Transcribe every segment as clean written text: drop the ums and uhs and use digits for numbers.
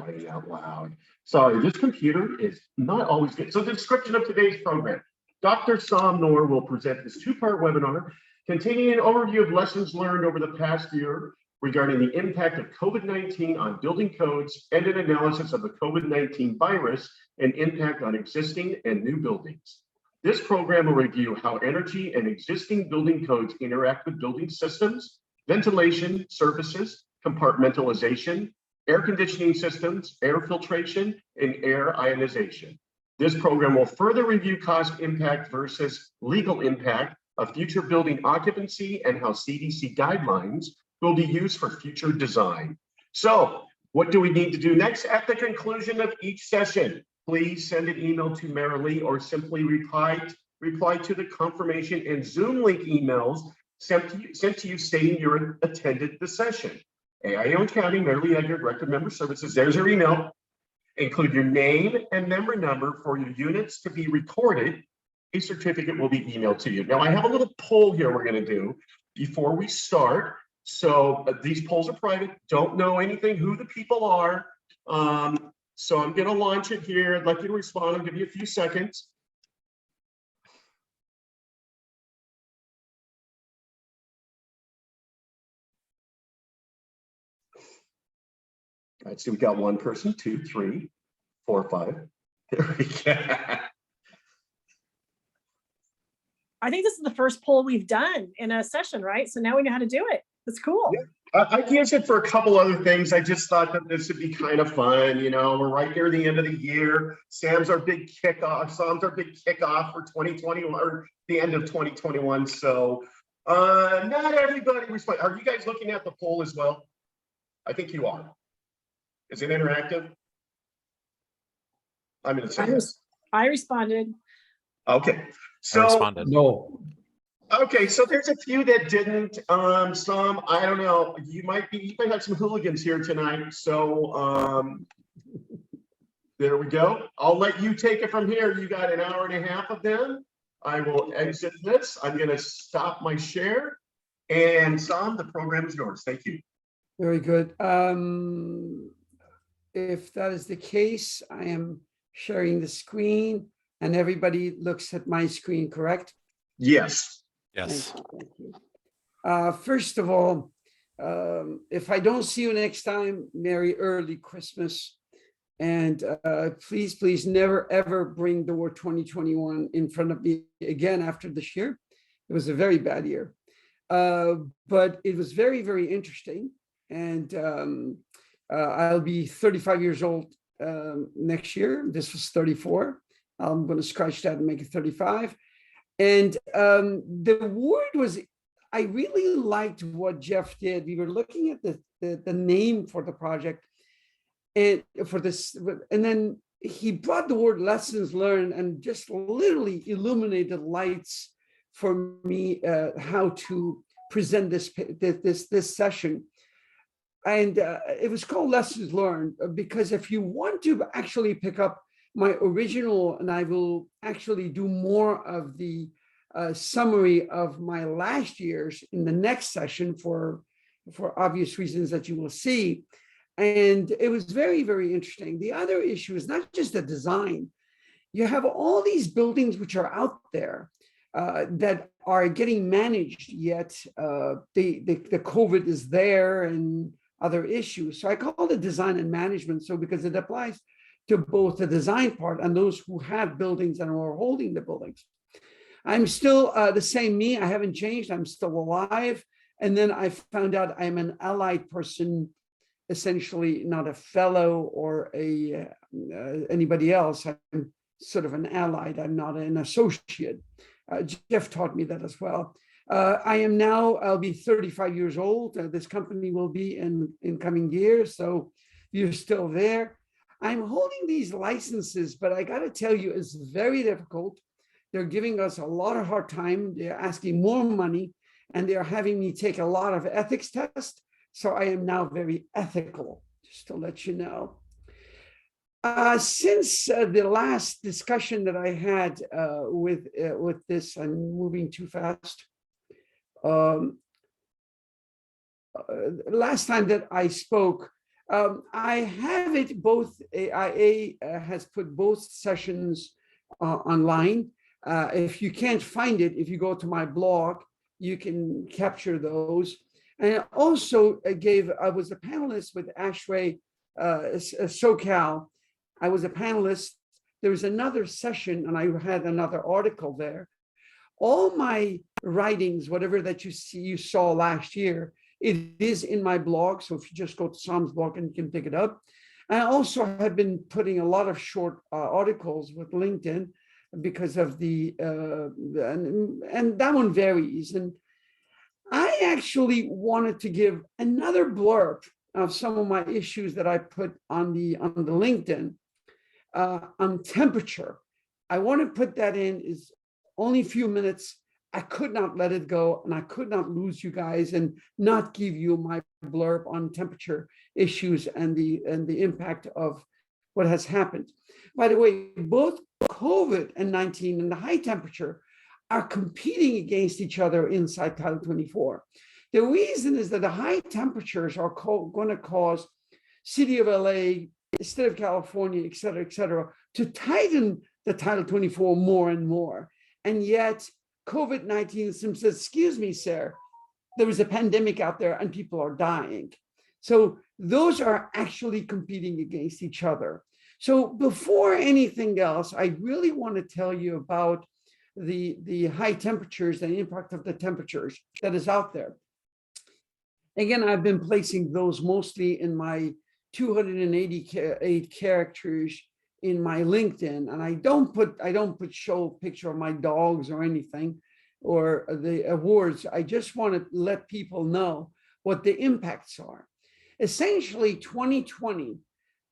writing out loud. Sorry, this computer is not always good. So the description of today's program. Dr. Sam Noor will present this two-part webinar containing an overview of lessons learned over the past year regarding the impact of COVID-19 on building codes and an analysis of the COVID-19 virus and impact on existing and new buildings. This program will review how energy and existing building codes interact with building systems, ventilation, surfaces, compartmentalization, air conditioning systems, air filtration, and air ionization. This program will further review cost impact versus legal impact of future building occupancy and how CDC guidelines will be used for future design. So what do we need to do next? At the conclusion of each session, please send an email to Marilee or simply reply to the confirmation and Zoom link emails sent to you stating you attended the session. AIAOC County, Marilee Edgar, Director of Member Services, there's your email. Include your name and member number for your units to be recorded. A certificate will be emailed to you. Now I have a little poll here we're gonna do before we start. So these polls are private, don't know anything who the people are. So I'm gonna launch it here. I'd like you to respond. I'll give you a few seconds. All right, so we got one person, 2, 3, 4, 5. There we go. I think this is the first poll we've done in a session, right? So now we know how to do it. That's cool. Yeah. I've used it for a couple other things. I just thought that this would be kind of fun. You know, we're right near the end of the year. Sam's our big kickoff for 2021 or the end of 2021. So not everybody responds. Are you guys looking at the poll as well? I think you are. Is it interactive? I'm going to say yes. I responded. Okay. So I responded. No. Okay, so there's a few that didn't. Some, I don't know. You might have some hooligans here tonight. So there we go. I'll let you take it from here. You got an hour and a half of them. I will exit this. I'm going to stop my share. And Sam, the program is yours. Thank you. Very good. If that is the case, I am sharing the screen and everybody looks at my screen, correct? Yes. Yes. Thank you. First of all, if I don't see you next time, Merry early Christmas. And please never, ever bring the word 2021 in front of me again after this year. It was a very bad year. But it was very, very interesting. And I'll be 35 years old next year. This was 34. I'm going to scratch that and make it 35. And the word was, I really liked what Jeff did. We were looking at the name for the project and for this, and then he brought the word lessons learned and just literally illuminated lights for me how to present this session. And it was called Lessons Learned because if you want to actually pick up my original, and I will actually do more of the summary of my last year's in the next session for obvious reasons that you will see. And it was very, very interesting. The other issue is not just the design. You have all these buildings which are out there that are getting managed, yet the COVID is there and other issues. So I call it design and management. So because it applies to both the design part and those who have buildings and are holding the buildings. I'm still the same me. I haven't changed. I'm still alive. And then I found out I'm an allied person, essentially not a fellow or anybody else. I'm sort of an allied. I'm not an associate. Jeff taught me that as well. I'll be 35 years old. This company will be in coming years. So you're still there. I'm holding these licenses, but I got to tell you, it's very difficult. They're giving us a lot of hard time. They're asking more money and they're having me take a lot of ethics tests. So I am now very ethical, just to let you know. Since the last discussion that I had with this, I'm moving too fast. Last time that I spoke, I have it both, AIA has put both sessions online. If you can't find it, if you go to my blog, you can capture those. And I also I was a panelist with ASHRAE SoCal. I was a panelist. There was another session and I had another article there. All my writings, whatever that you saw last year, it is in my blog. So if you just go to Sam's blog and you can pick it up. I also have been putting a lot of short articles with LinkedIn because of and that one varies. And I actually wanted to give another blurb of some of my issues that I put on the LinkedIn on temperature. I want to put that in, is only a few minutes. I could not let it go, and I could not lose you guys and not give you my blurb on temperature issues and the impact of what has happened. By the way, both COVID and 19 and the high temperature are competing against each other inside Title 24. The reason is that the high temperatures are going to cause City of LA, State of California, et cetera, to tighten the Title 24 more and more. And yet COVID-19 says, excuse me, sir, there is a pandemic out there and people are dying. So those are actually competing against each other. So before anything else, I really want to tell you about the high temperatures and the impact of the temperatures that is out there. Again, I've been placing those mostly in my 288 characters in my LinkedIn, and I don't put show picture of my dogs or anything or the awards. I just want to let people know what the impacts are. Essentially, 2020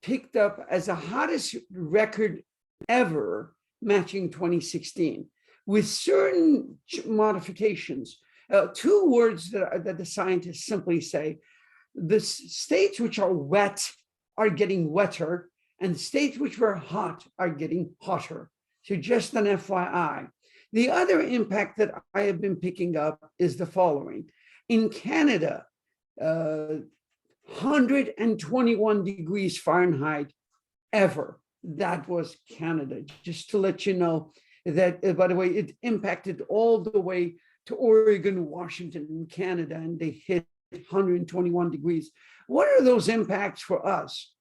picked up as the hottest record ever, matching 2016, with certain modifications. Two words that the scientists simply say: the states which are wet are getting wetter, and states which were hot are getting hotter. So just an FYI. The other impact that I have been picking up is the following. In Canada, 121 degrees Fahrenheit ever. That was Canada. Just to let you know that, by the way, it impacted all the way to Oregon, Washington, and Canada, and they hit 121 degrees. What are those impacts for us?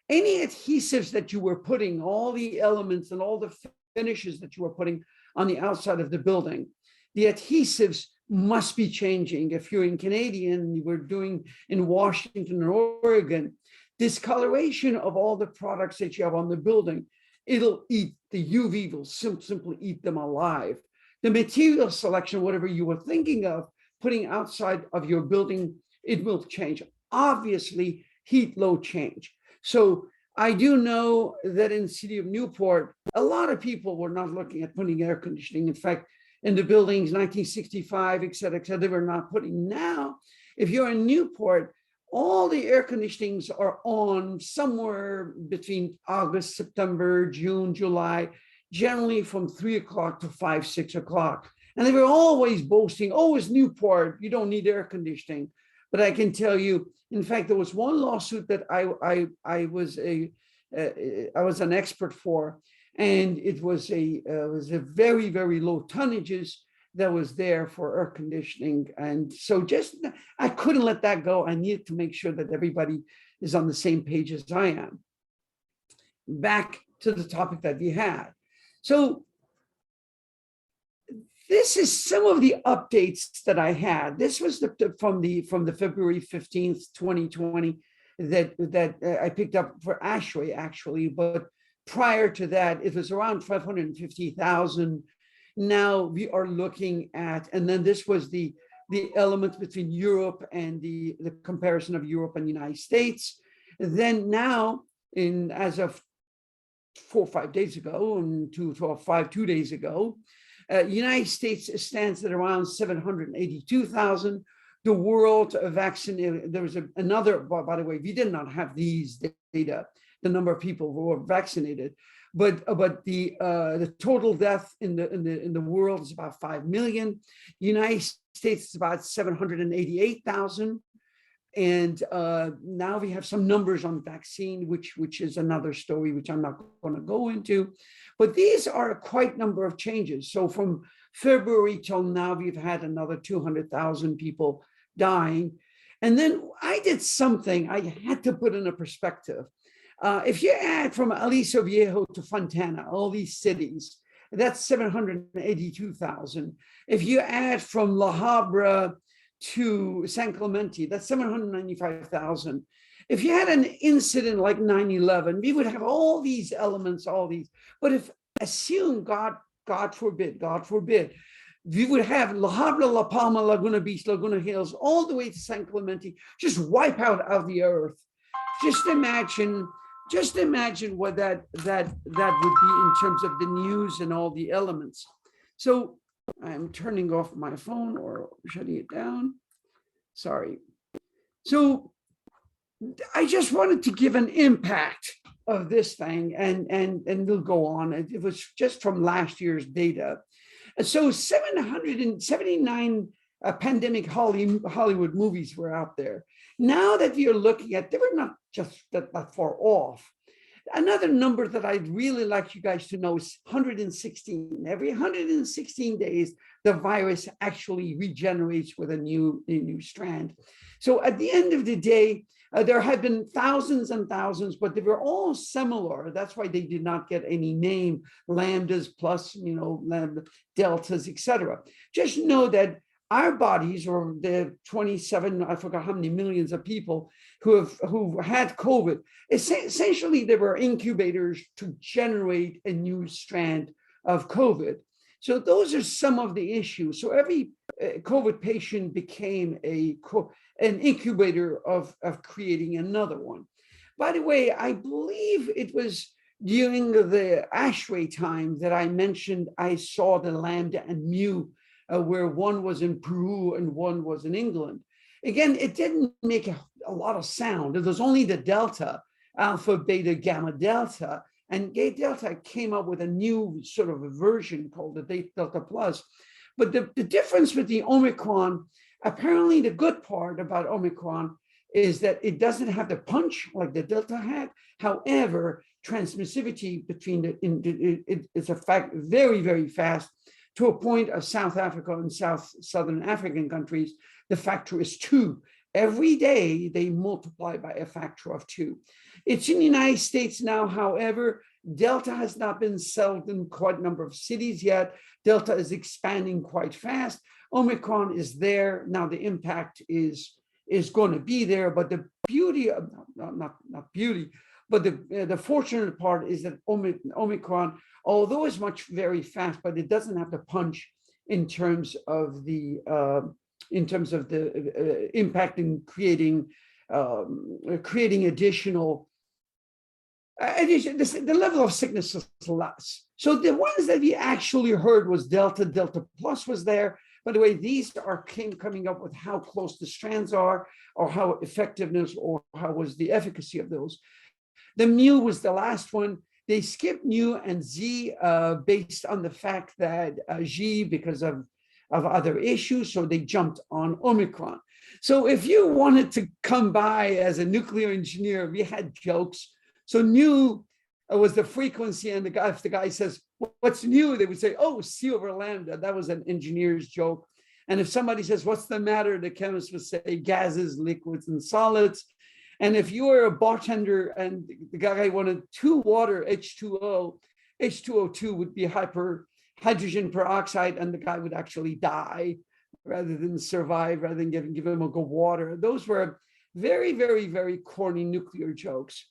Any adhesives that you were putting, all the elements and all the finishes that you were putting on the outside of the building, the adhesives must be changing. If you're in Canadian, you were doing in Washington or Oregon, discoloration of all the products that you have on the building, it'll eat, the UV will simply eat them alive. The material selection, whatever you were thinking of putting outside of your building, it will change. Obviously, heat load change. So I do know that in the city of Newport, a lot of people were not looking at putting air conditioning. In fact, in the buildings, 1965, et cetera, they were not putting. Now, if you're in Newport, all the air conditionings are on somewhere between August, September, June, July, generally from 3 o'clock to 5, 6 o'clock. And they were always boasting, oh, it's Newport, you don't need air conditioning. But I can tell you, in fact, there was one lawsuit that I was an expert for, and it was a very, very low tonnages that was there for air conditioning. And so I couldn't let that go. I needed to make sure that everybody is on the same page as I am. Back to the topic that we had. So this is some of the updates that I had. This was from the February 15th, 2020 that I picked up for ASHRAE actually, but prior to that, it was around 550,000. Now we are looking at, and then this was the element between Europe and the comparison of Europe and the United States. Then now, as of 4 or 5 days ago, and 2 days ago, United States stands at around 782,000. The world vaccinated, there was another, by the way, we did not have these data, the number of people who were vaccinated, but the total death in the world is about 5 million. United States is about 788,000. And now we have some numbers on vaccine, which is another story, which I'm not going to go into. But these are quite a number of changes. So from February till now, we've had another 200,000 people dying. And then I did something I had to put in a perspective. If you add from Aliso Viejo to Fontana, all these cities, that's 782,000. If you add from La Habra to San Clemente, that's 795,000. If you had an incident like 9/11, we would have all these elements, all these. But if assume God forbid, we would have La Habra, La Palma, Laguna Beach, Laguna Hills, all the way to San Clemente, just wipe out of the earth. Just imagine what that would be in terms of the news and all the elements. So I'm turning off my phone or shutting it down. Sorry. So I just wanted to give an impact of this thing, and we'll go on. It was just from last year's data. So 779 pandemic Hollywood movies were out there. Now that we are looking at, they were not just that far off. Another number that I'd really like you guys to know is 116. Every 116 days, the virus actually regenerates with a new strand. So at the end of the day, there have been thousands and thousands, but they were all similar. That's why they did not get any name, lambdas plus, lambda, deltas, etc. Just know that our bodies, or the 27, I forgot how many millions of people who had COVID, essentially they were incubators to generate a new strand of COVID. So those are some of the issues. So every COVID patient became an incubator of creating another one. By the way, I believe it was during the ASHRAE time that I mentioned I saw the lambda and mu, where one was in Peru and one was in England. Again, it didn't make a lot of sound. It was only the delta, alpha, beta, gamma, delta. And gay delta came up with a new sort of a version called the delta plus. But the difference with the Omicron, apparently the good part about Omicron is that it doesn't have the punch like the delta had. However, transmissivity between it's a fact very, very fast, to a point of South Africa and Southern African countries, the factor is 2. Every day they multiply by a factor of 2. It's in the United States now, however, Delta has not been settled in quite a number of cities yet. Delta is expanding quite fast. Omicron is there. Now the impact is going to be there, but the beauty of, not beauty, but the fortunate part is that Omicron, although it's very fast, but it doesn't have the punch in terms of the impact in creating additional. The level of sickness is less. So the ones that we actually heard was Delta plus was there. By the way, these are coming up with how close the strands are, or how effectiveness, or how was the efficacy of those. The mu was the last one. They skipped mu and z based on the fact that G, because of other issues, so they jumped on Omicron. So if you wanted to come by as a nuclear engineer, we had jokes. So nu was the frequency, and if the guy says, what's new? They would say, oh, C over lambda. That was an engineer's joke. And if somebody says, what's the matter? The chemist would say gases, liquids, and solids. And if you were a bartender and the guy wanted 2 water, H2O, H2O2 would be hydrogen peroxide, and the guy would actually die rather than survive, rather than give him a good water. Those were very, very, very corny nuclear jokes.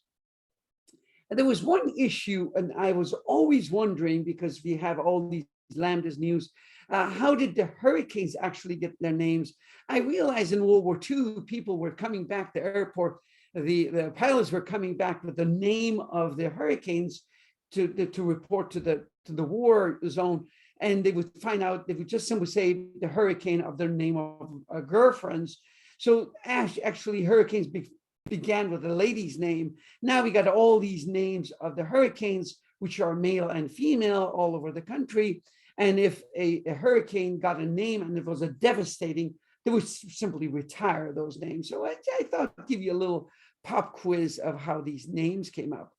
And there was one issue, and I was always wondering, because we have all these lambdas news, how did the hurricanes actually get their names? I realized in World War II, people were coming back to the airport. The pilots were coming back with the name of the hurricanes to report to the war zone, and they would find out, they would just simply say the hurricane of their name of girlfriends. So actually hurricanes began with a lady's name. Now we got all these names of the hurricanes, which are male and female all over the country. And if a hurricane got a name and it was a devastating, they would simply retire those names. So I thought I'd give you a little pop quiz of how these names came up.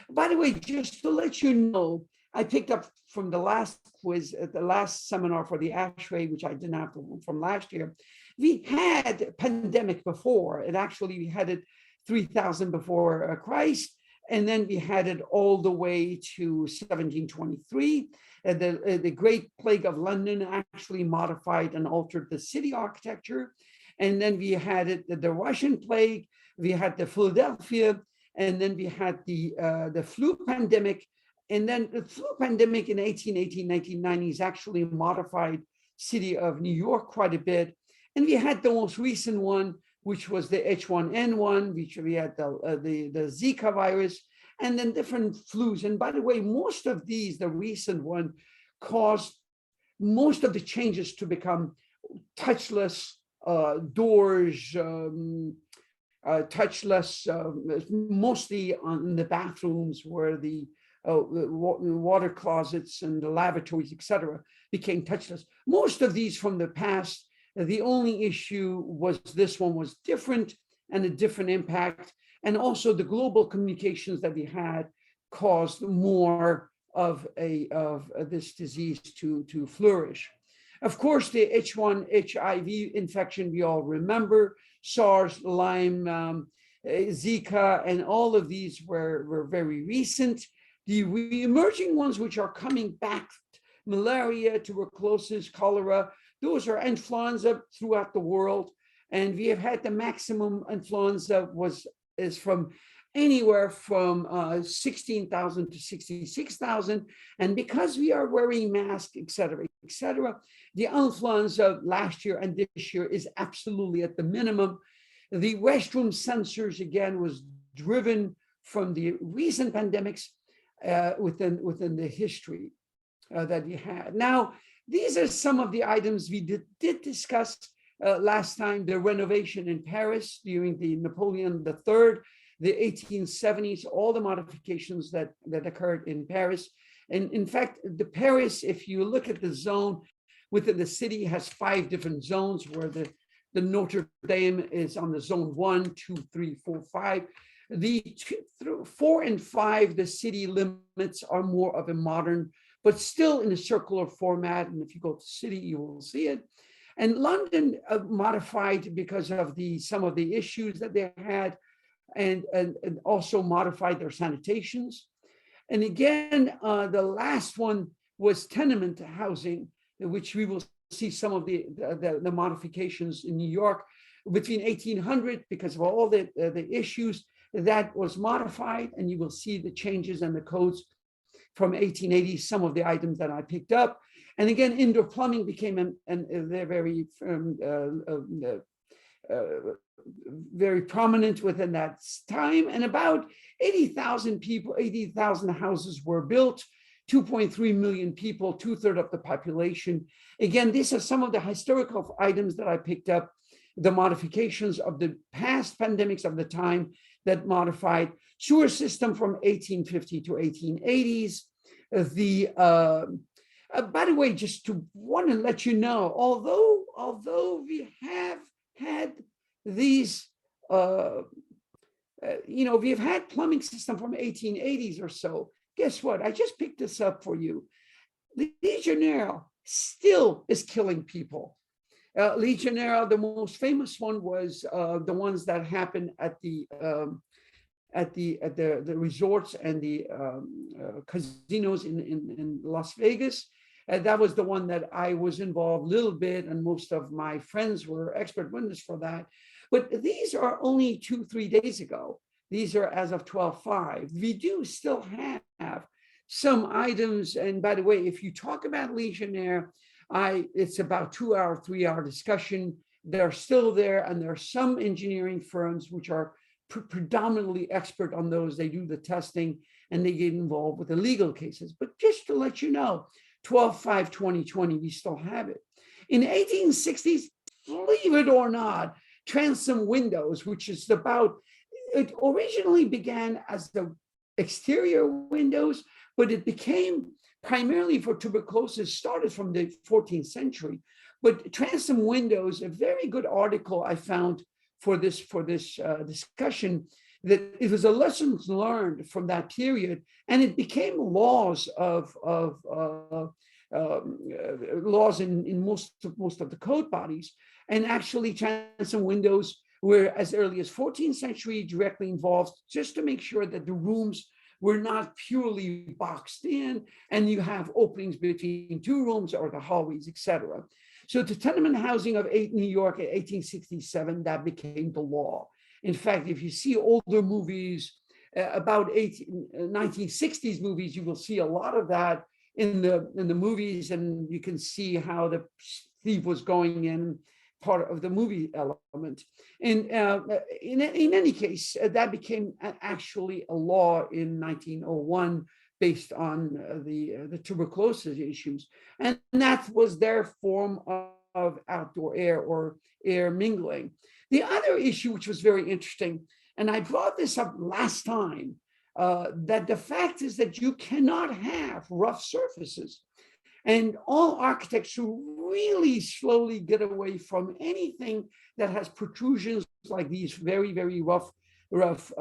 By the way, just to let you know, I picked up from the last quiz, the last seminar for the ASHRAE, which I didn't have from last year. We had pandemic before. It actually, we had it 3000 before Christ. And then we had it all the way to 1723. The Great Plague of London actually modified and altered the city architecture. And then we had it, the Russian plague, we had the Philadelphia, and then we had the flu pandemic. And then the flu pandemic in 1818, 1990s actually modified city of New York quite a bit. And we had the most recent one, which was the H1N1, which we had the Zika virus, and then different flus. And by the way, most of these, the recent one, caused most of the changes to become touchless doors, touchless, mostly on the bathrooms where the water closets and the lavatories, etc., became touchless. Most of these from the past, the only issue was this one was different and a different impact. And also the global communications that we had caused more of this disease to flourish. Of course, the H1 HIV infection, we all remember, SARS, Lyme, Zika, and all of these were very recent. The emerging ones which are coming back, malaria, tuberculosis, cholera, those are influenza throughout the world. And we have had the maximum influenza is from anywhere from 16,000 to 66,000. And because we are wearing masks, et cetera, the influenza last year and this year is absolutely at the minimum. The restroom sensors, again, was driven from the recent pandemics within the history that we had. Now, these are some of the items we did discuss last time. The renovation in Paris during the Napoleon III, the 1870s, all the modifications that occurred in Paris. And in fact, the Paris, if you look at the zone within the city, has 5 different zones where the Notre Dame is on the zone 1, 2, 3, 4, 5. The 4 and 5, the city limits are more of a modern, but still in a circular format. And if you go to the city, you will see it. And London modified because of some of the issues that they had, and also modified their sanitations. And again, the last one was tenement housing, which we will see some of the modifications in New York between 1800, because of all the issues that was modified, and you will see the changes and the codes from 1880, some of the items that I picked up. And again, indoor plumbing became very prominent within that time. And about 80,000 people, 80,000 houses were built, 2.3 million people, 2/3 of the population. Again, these are some of the historical items that I picked up, the modifications of the past pandemics of the time that modified sewer system from 1850 to 1880s. By the way, just to want to let you know, although we have had these, we've had plumbing system from 1880s or so. Guess what? I just picked this up for you. Legionnaire still is killing people. Legionnaire, the most famous one was the ones that happened at the resorts and the casinos in Las Vegas. That was the one that I was involved a little bit, and most of my friends were expert witness for that. But these are only 2-3 days ago. These are as of 12/5. We do still have some items. And by the way, if you talk about Legionnaire, it's about 2-hour, 3-hour discussion. They're still there, and there are some engineering firms which are predominantly expert on those. They do the testing and they get involved with the legal cases. But just to let you know, 12/5/2020, we still have it. In 1860s, believe it or not, Transom Windows, which is it originally began as the exterior windows, but it became primarily for tuberculosis, started from the 14th century. But Transom Windows, a very good article I found for this discussion, that it was a lessons learned from that period, and it became laws laws in most of the code bodies. And actually, Transom Windows were as early as 14th century directly involved, just to make sure that the rooms were not purely boxed in, and you have openings between two rooms or the hallways, etc. So the tenement housing of New York in 1867, that became the law. In fact, if you see older movies, about 1960s movies, you will see a lot of that in the movies, and you can see how the thief was going in, part of the movie element. And in any case, that became actually a law in 1901 based on the tuberculosis issues. And that was their form of outdoor air or air mingling. The other issue, which was very interesting, and I brought this up last time, that the fact is that you cannot have rough surfaces. And all architects who really slowly get away from anything that has protrusions like these very, very rough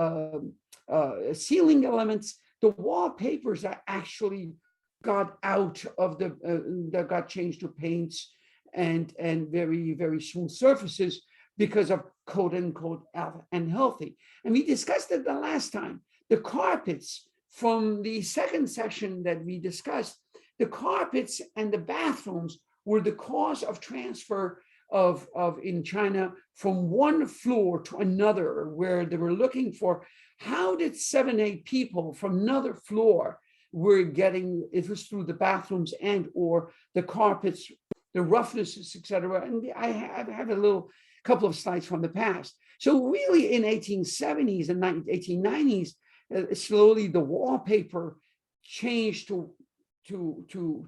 ceiling elements, the wallpapers that actually got out of that got changed to paints and very, very smooth surfaces because of quote unquote unhealthy. And we discussed it the last time. The carpets from the second session that we discussed, the carpets and the bathrooms were the cause of transfer of in China from one floor to another, where they were looking for how did 7-8 people from another floor were getting, it was through the bathrooms and or the carpets, the roughnesses, etc. And I have a couple of slides from the past. So really in 1870s and 1890s, slowly the wallpaper changed to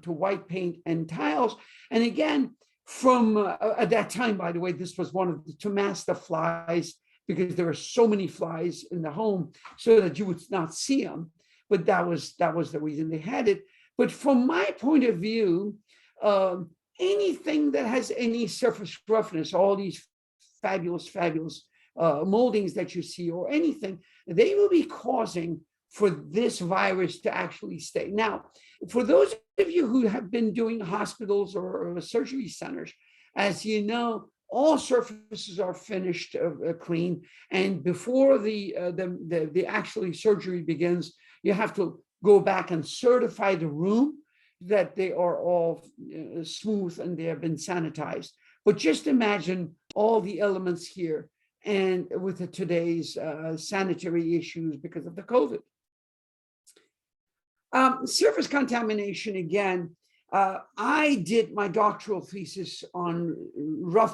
white paint and tiles. And again, from at that time, by the way, this was one of the to mask the flies, because there were so many flies in the home so that you would not see them. But that was the reason they had it. But from my point of view, anything that has any surface roughness, all these fabulous moldings that you see or anything, they will be causing for this virus to actually stay. Now, for those of you who have been doing hospitals or surgery centers, as you know, all surfaces are finished clean, and before the actually surgery begins, you have to go back and certify the room that they are all smooth and they have been sanitized. But just imagine all the elements here, and with today's sanitary issues because of the COVID. Surface contamination, again, I did my doctoral thesis on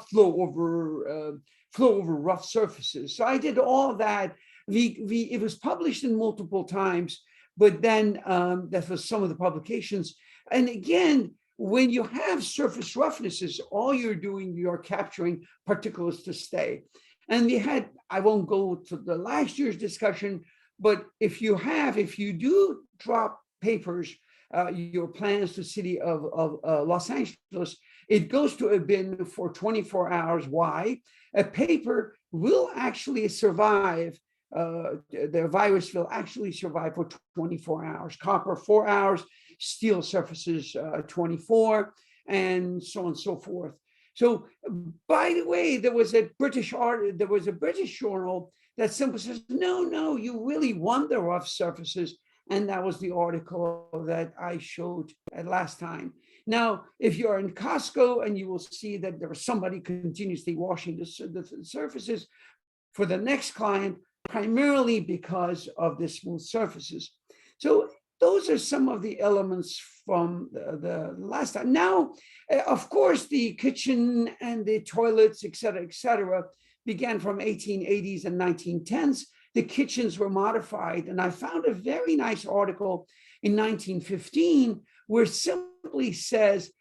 flow over rough surfaces. So I did all that. It was published in multiple times, but then that was some of the publications. And again, when you have surface roughnesses, all you're capturing particles to stay. And I won't go to the last year's discussion, but if you do drop papers, your plans to city of Los Angeles, it goes to a bin for 24 hours. Why? A paper will actually survive, the virus will actually survive for 24 hours. Copper, 4 hours, steel surfaces, 24, and so on and so forth. So, by the way, there was a British journal that simply says, no, you really want the rough surfaces. And that was the article that I showed last time. Now, if you're in Costco, and you will see that there was somebody continuously washing the surfaces for the next client, primarily because of the smooth surfaces. So those are some of the elements from the last time. Now, of course, the kitchen and the toilets, et cetera, began from 1880s and 1910s. The kitchens were modified. And I found a very nice article in 1915 where it simply says,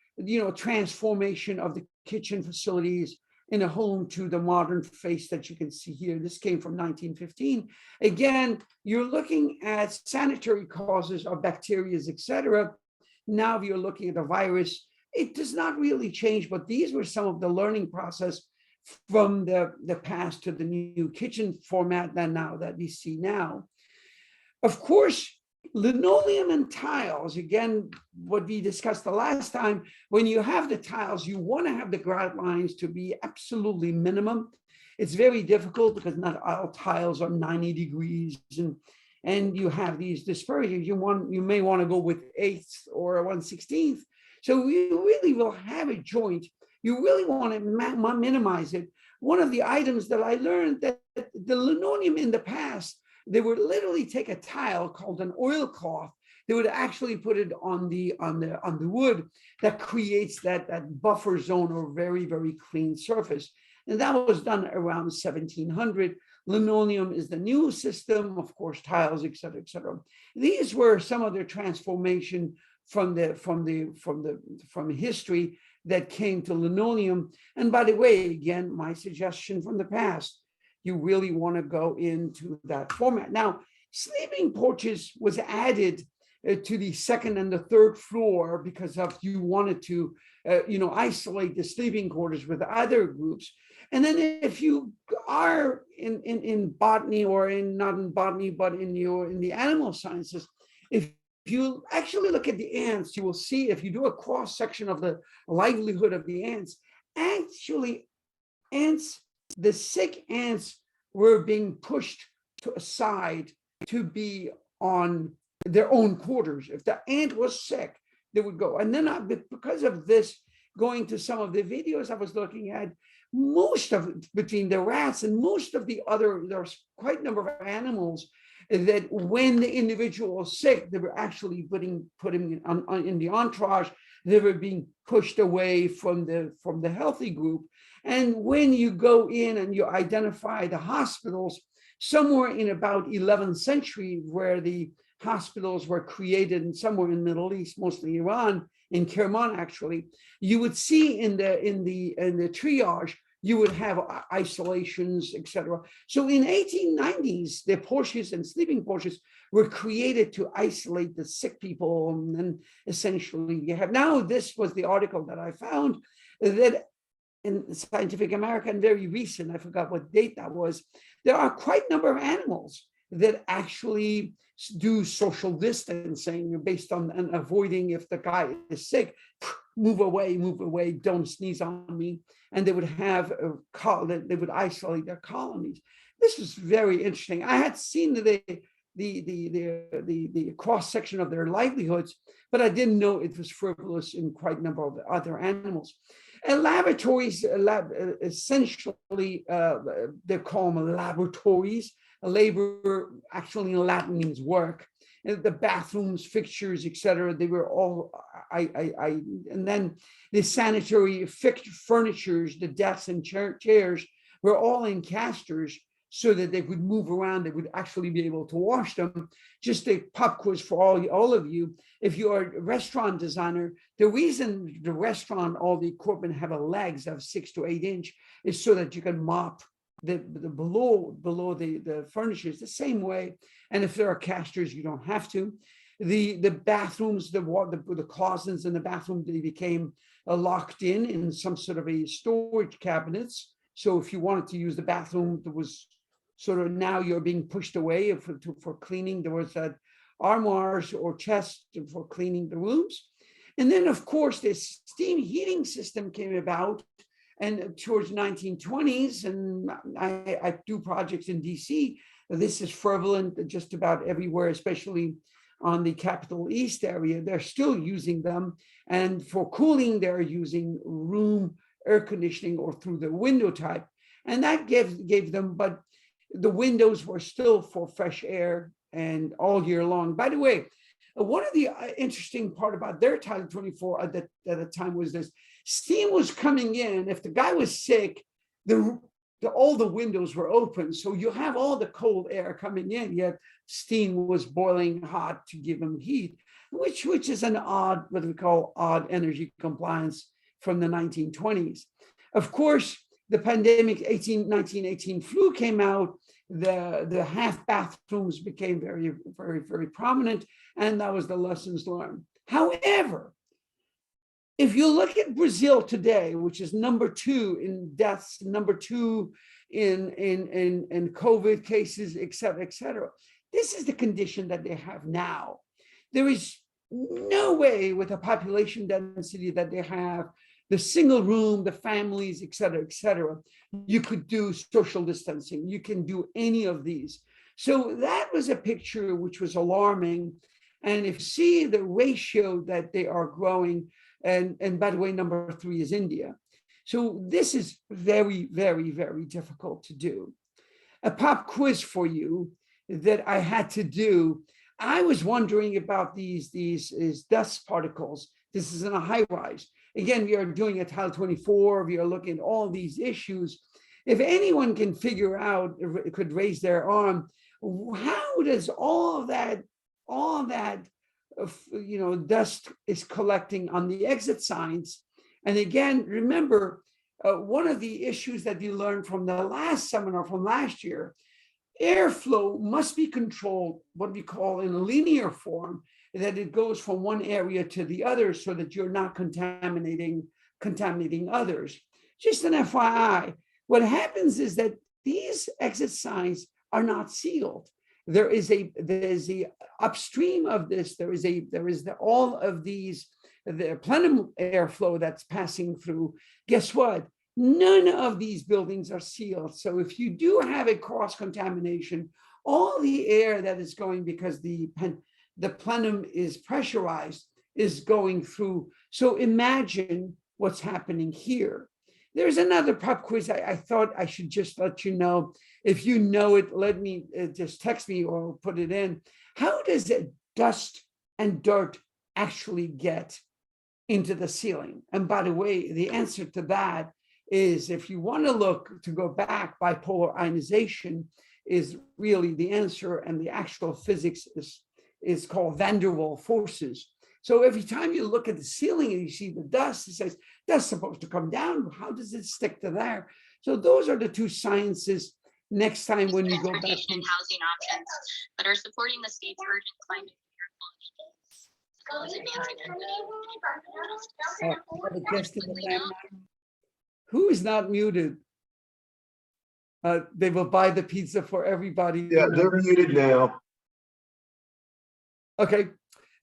transformation of the kitchen facilities in a home to the modern face that you can see here. This came from 1915. Again, you're looking at sanitary causes of bacteria, et cetera. Now you're looking at a virus. it does not really change, but these were some of the learning process from the past to the new kitchen format that now that we see now. Of course, linoleum and tiles, again, what we discussed the last time, when you have the tiles, you want to have the grout lines to be absolutely minimum. It's very difficult because not all tiles are 90 degrees and you have these dispersions. You may want to go with 1/8 or 1/16. So you really will have a joint. You really want to minimize it. One of the items that I learned that the linoleum in the past, they would literally take a tile called an oilcloth. They would actually put it on the wood that creates that buffer zone or very, very clean surface. And that was done around 1700. Linoleum is the new system, of course, tiles, et cetera, et cetera. These were some of the transformation from history that came to linoleum. And by the way, again, my suggestion from the past, you really want to go into that format. Now, sleeping porches was added to the second and the third floor because of you wanted to, isolate the sleeping quarters with other groups. And then if you are in botany or not in botany, but in the animal sciences, if you actually look at the ants, you will see if you do a cross section of the livelihood of the ants, actually ants, the sick ants were being pushed to a side to be on their own quarters. If the ant was sick, they would go. And then because of this, going to some of the videos I was looking at, most of it, between the rats and most of the other, there's quite a number of animals that when the individual was sick, they were actually putting in the entourage, they were being pushed away from the healthy group. And when you go in and you identify the hospitals, somewhere in about 11th century, where the hospitals were created and somewhere in the Middle East, mostly Iran, in Kerman actually, you would see in the triage, you would have isolations, etc. So in 1890s, the porches and sleeping porches were created to isolate the sick people. And essentially you have, now this was the article that I found that in Scientific American, very recent, I forgot what date that was, there are quite a number of animals that actually do social distancing based on and avoiding if the guy is sick, move away, don't sneeze on me. And they would have they would isolate their colonies. This is very interesting. I had seen the cross section of their livelihoods, but I didn't know it was frivolous in quite a number of other animals. And laboratories, essentially, they call them laboratories. Labor actually in Latin means work. And the bathrooms, fixtures, etc. They were all, and then the sanitary furnitures, the desks and chairs were all in casters so that they could move around. They would actually be able to wash them. Just a pop quiz for all of you. If you are a restaurant designer, the reason the restaurant, all the equipment have a legs of 6 to 8 inch is so that you can mop the below the furnitures the same way. And if there are casters, you don't have to. The bathrooms, the closets in the bathroom, they became locked in some sort of a storage cabinets. So if you wanted to use the bathroom, there was sort of, now you're being pushed away for cleaning. There was armoires or chests for cleaning the rooms. And then of course this steam heating system came about, and towards 1920s, and I do projects in DC. This is prevalent just about everywhere, especially on the Capital East area. They're still using them. And for cooling, they're using room air conditioning or through the window type. And that gave them, but the windows were still for fresh air and all year long. By the way, one of the interesting part about their Title 24 at the time was this: steam was coming in. If the guy was sick, all the windows were open, so you have all the cold air coming in, yet steam was boiling hot to give him heat, which is an odd, what we call odd energy compliance from the 1920s. Of course, the pandemic 1918 flu came out. The half bathrooms became very, very, very prominent, and that was the lessons learned. However, if you look at Brazil today, which is number 2 in deaths, number 2 in COVID cases, et cetera, this is the condition that they have now. There is no way with the population density that they have, the single room, the families, et cetera, you could do social distancing. You can do any of these. So that was a picture which was alarming. And if you see the ratio that they are growing, and by the way, number 3 is India. So this is very, very, very difficult to do. A pop quiz for you that I had to do. I was wondering about these dust particles. This is in a high rise. Again, we are doing a Title 24. We are looking at all these issues. If anyone can figure out, could raise their arm, how does all that dust is collecting on the exit signs? And again, remember, one of the issues that you learned from the last seminar from last year, airflow must be controlled, what we call in a linear form, that it goes from one area to the other so that you're not contaminating others. Just an FYI, what happens is that these exit signs are not sealed. There is the upstream of this, there is all of these, the plenum airflow that's passing through. Guess what? None of these buildings are sealed. So if you do have a cross contamination, all the air that is going, because the plenum is pressurized, is going through. So imagine what's happening here. There's another pop quiz I thought I should just let you know. If you know it, let me just text me or put it in. How does it dust and dirt actually get into the ceiling? And by the way, the answer to that is, if you want to look to go back, bipolar ionization is really the answer, and the actual physics is called van der Waals forces. So every time you look at the ceiling and you see the dust, it says that's supposed to come down. How does it stick to there? So those are the two sciences. Next time when you go back to and housing options that are supporting the state's urgent climate who is not muted? They will buy the pizza for everybody. Yeah, they're muted now. Okay,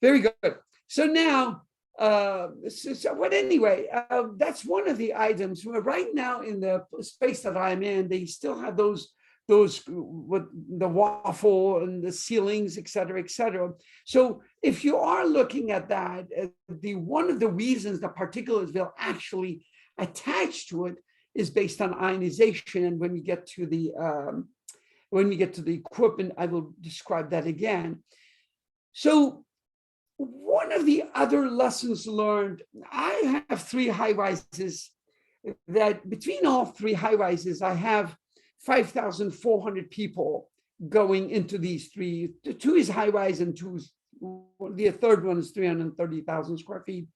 very good. So now, anyway, that's one of the items. Right now in the space that I'm in, they still have those with the waffle and the ceilings, et cetera, et cetera. So if you are looking at that, one of the reasons the particulates will actually attach to it is based on ionization. And when we get to the equipment, I will describe that again. So one of the other lessons learned, I have 3 high rises that between all 3 high rises, I have 5,400 people going into these 3. 2 is high rise and the third one is 330,000 square feet.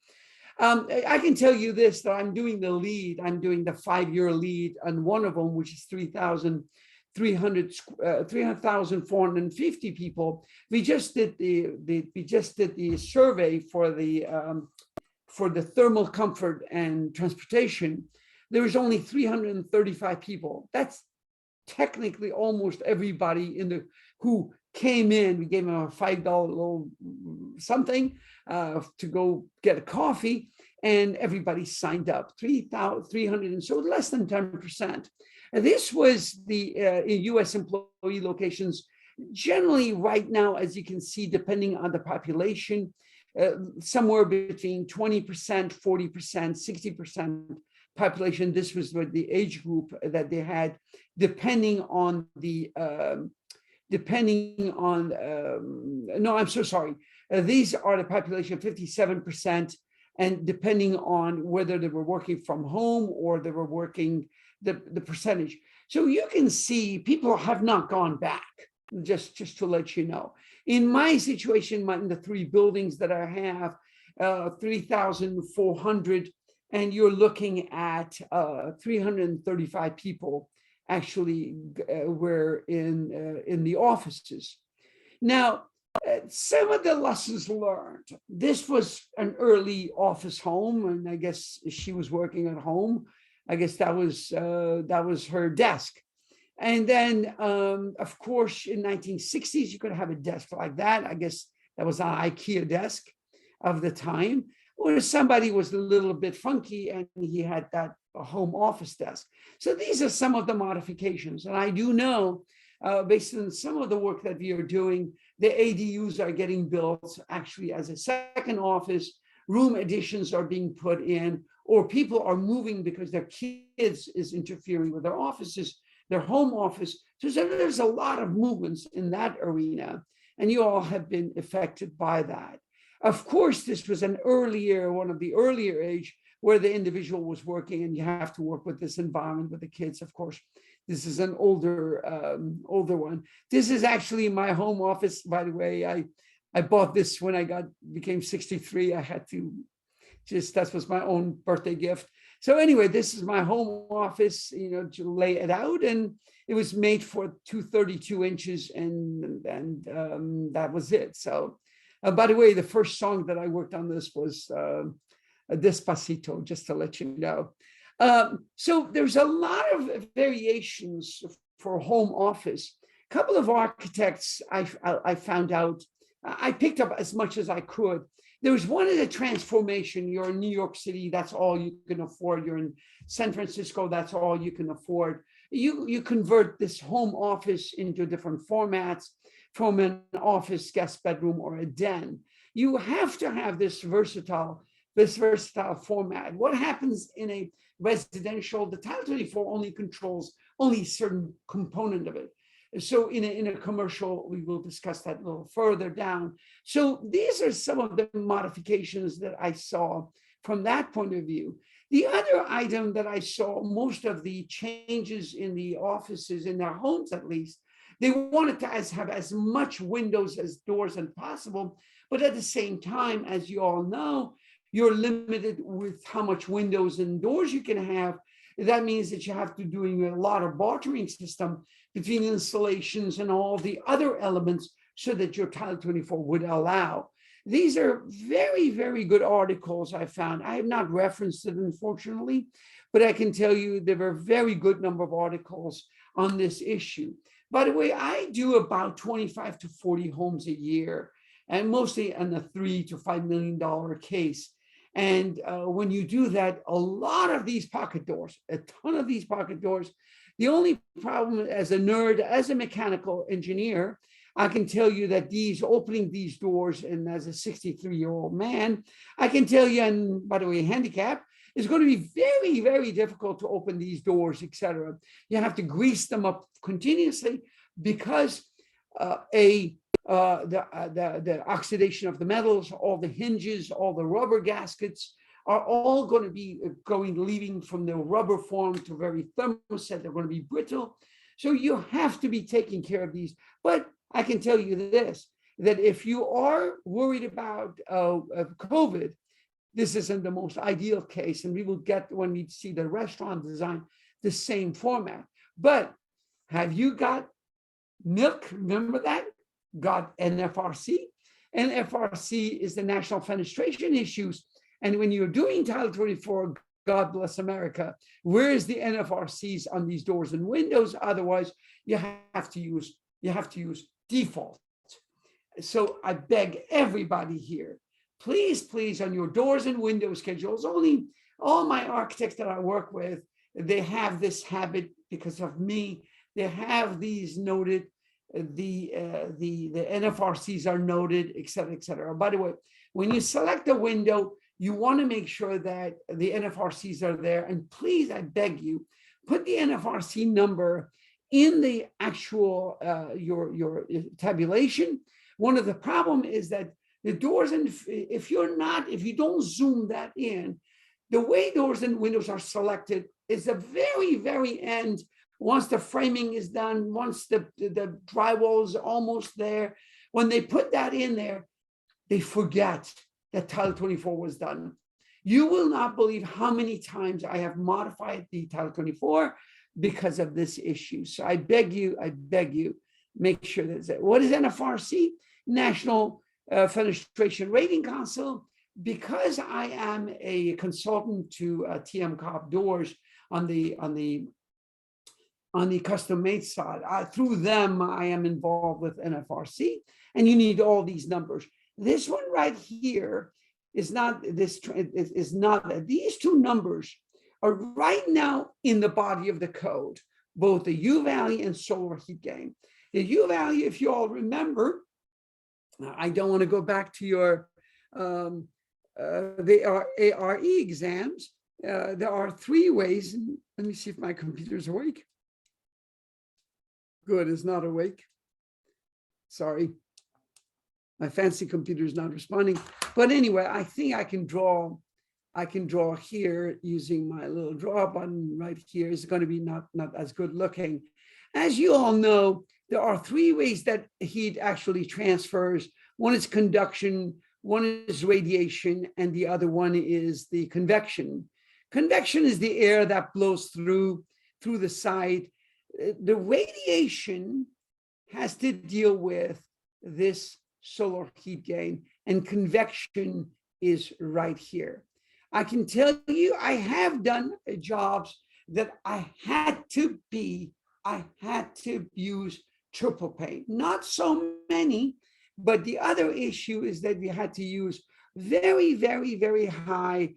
I can tell you this, that I'm doing the 5-year lead on one of them, which is 300,450 people. We just did the survey for the thermal comfort and transportation. There was only 335 people. That's technically almost everybody who came in. We gave them a $5 little something to go get a coffee, and everybody signed up. 300, and so less than 10%. And this was the U.S. employee locations. Generally, right now, as you can see, depending on the population, somewhere between 20%, 40%, 60% population. This was what the age group that they had, depending on the no, I'm so sorry. These are the population, 57%, and depending on whether they were working from home or they were working the percentage. So you can see people have not gone back, just to let you know. In my situation, in the 3 buildings that I have, 3,400, and you're looking at 335 people actually were in the offices. Now, Some of the lessons learned. This was an early office home, and I guess she was working at home. I guess that was her desk. And then, of course, in 1960s, you could have a desk like that. I guess that was an IKEA desk of the time, or somebody was a little bit funky and he had that home office desk. So these are some of the modifications. And I do know, based on some of the work that we are doing, the ADUs are getting built actually as a second office, room additions are being put in, or people are moving because their kids is interfering with their offices, their home office. So there's a lot of movements in that arena, and you all have been affected by that. Of course, this was one of the earlier age where the individual was working, and you have to work with this environment with the kids. Of course, this is an older one. This is actually my home office, by the way. I bought this when I became 63. I had to that was my own birthday gift. So anyway, this is my home office, to lay it out, and it was made for 232 inches, and that was it. So, by the way, the first song that I worked on this was Despacito, just to let you know. So there's a lot of variations for home office. A couple of architects I found out, I picked up as much as I could. There was one in a transformation. You're in New York City, that's all you can afford. You're in San Francisco, that's all you can afford. You convert this home office into different formats, from an office, guest bedroom, or a den. You have to have this versatile format. What happens in a residential, the Title 24 only controls a certain component of it. So in a commercial, we will discuss that a little further down. So these are some of the modifications that I saw from that point of view. The other item that I saw, most of the changes in the offices, in their homes at least, they wanted to have as much windows as doors as possible. But at the same time, as you all know, you're limited with how much windows and doors you can have. That means that you have to do a lot of bartering system between installations and all the other elements so that your Title 24 would allow. These are very, very good articles I found. I have not referenced it, unfortunately, but I can tell you there were a very good number of articles on this issue. By the way, I do about 25 to 40 homes a year, and mostly on a $3 to $5 million case. And when you do that, a lot of these pocket doors, a ton of these pocket doors, the only problem as a nerd, as a mechanical engineer, I can tell you that opening these doors, and as a 63-year-old man, I can tell you, and by the way, handicap, is going to be very, very difficult to open these doors, etc. You have to grease them up continuously because the oxidation of the metals, all the hinges, all the rubber gaskets are all going to be leaving from the rubber form to very thermoset. They're going to be brittle. So you have to be taking care of these. But I can tell you this, that if you are worried about COVID, this isn't the most ideal case. And we will get, when we see the restaurant design, the same format. But have you got milk? Remember that? Got NFRC? NFRC is the National Fenestration Issues. And when you're doing Title 24, God bless America, where is the NFRCs on these doors and windows? Otherwise, you have to use default. So I beg everybody here, please, please, on your doors and window schedules, only all my architects that I work with, they have this habit because of me. They have these noted, the NFRCs are noted, et cetera, et cetera. By the way, when you select a window, you want to make sure that the NFRCs are there. And please, I beg you, put the NFRC number in the actual, your tabulation. One of the problem is that the doors, and if you don't zoom that in, the way doors and windows are selected is the very, very end. Once the framing is done, once the drywall is almost there, when they put that in there, they forget that Title 24 was done. You will not believe how many times I have modified the Title 24 because of this issue. So I beg you, make sure that's it. What is NFRC? National Fenestration Rating Council, because I am a consultant to TM Cobb Doors on the custom made side. Through them, I am involved with NFRC, and you need all these numbers. This one right here is not this. Is not these two numbers are right now in the body of the code, both the U value and solar heat gain. The U value, if you all remember, I don't want to go back to your the ARE exams. There are 3 ways. Let me see if my computer's awake. Good, it's not awake. Sorry. My fancy computer is not responding. But anyway, I think I can draw here using my little draw button right here. It's going to be not as good looking. As you all know, there are 3 ways that heat actually transfers. One is conduction, one is radiation, and the other one is the convection. Convection is the air that blows through the side. The radiation has to deal with this solar heat gain, and convection is right here. I can tell you, I have done jobs that I had to use triple paint. Not so many, but the other issue is that we had to use very, very, very high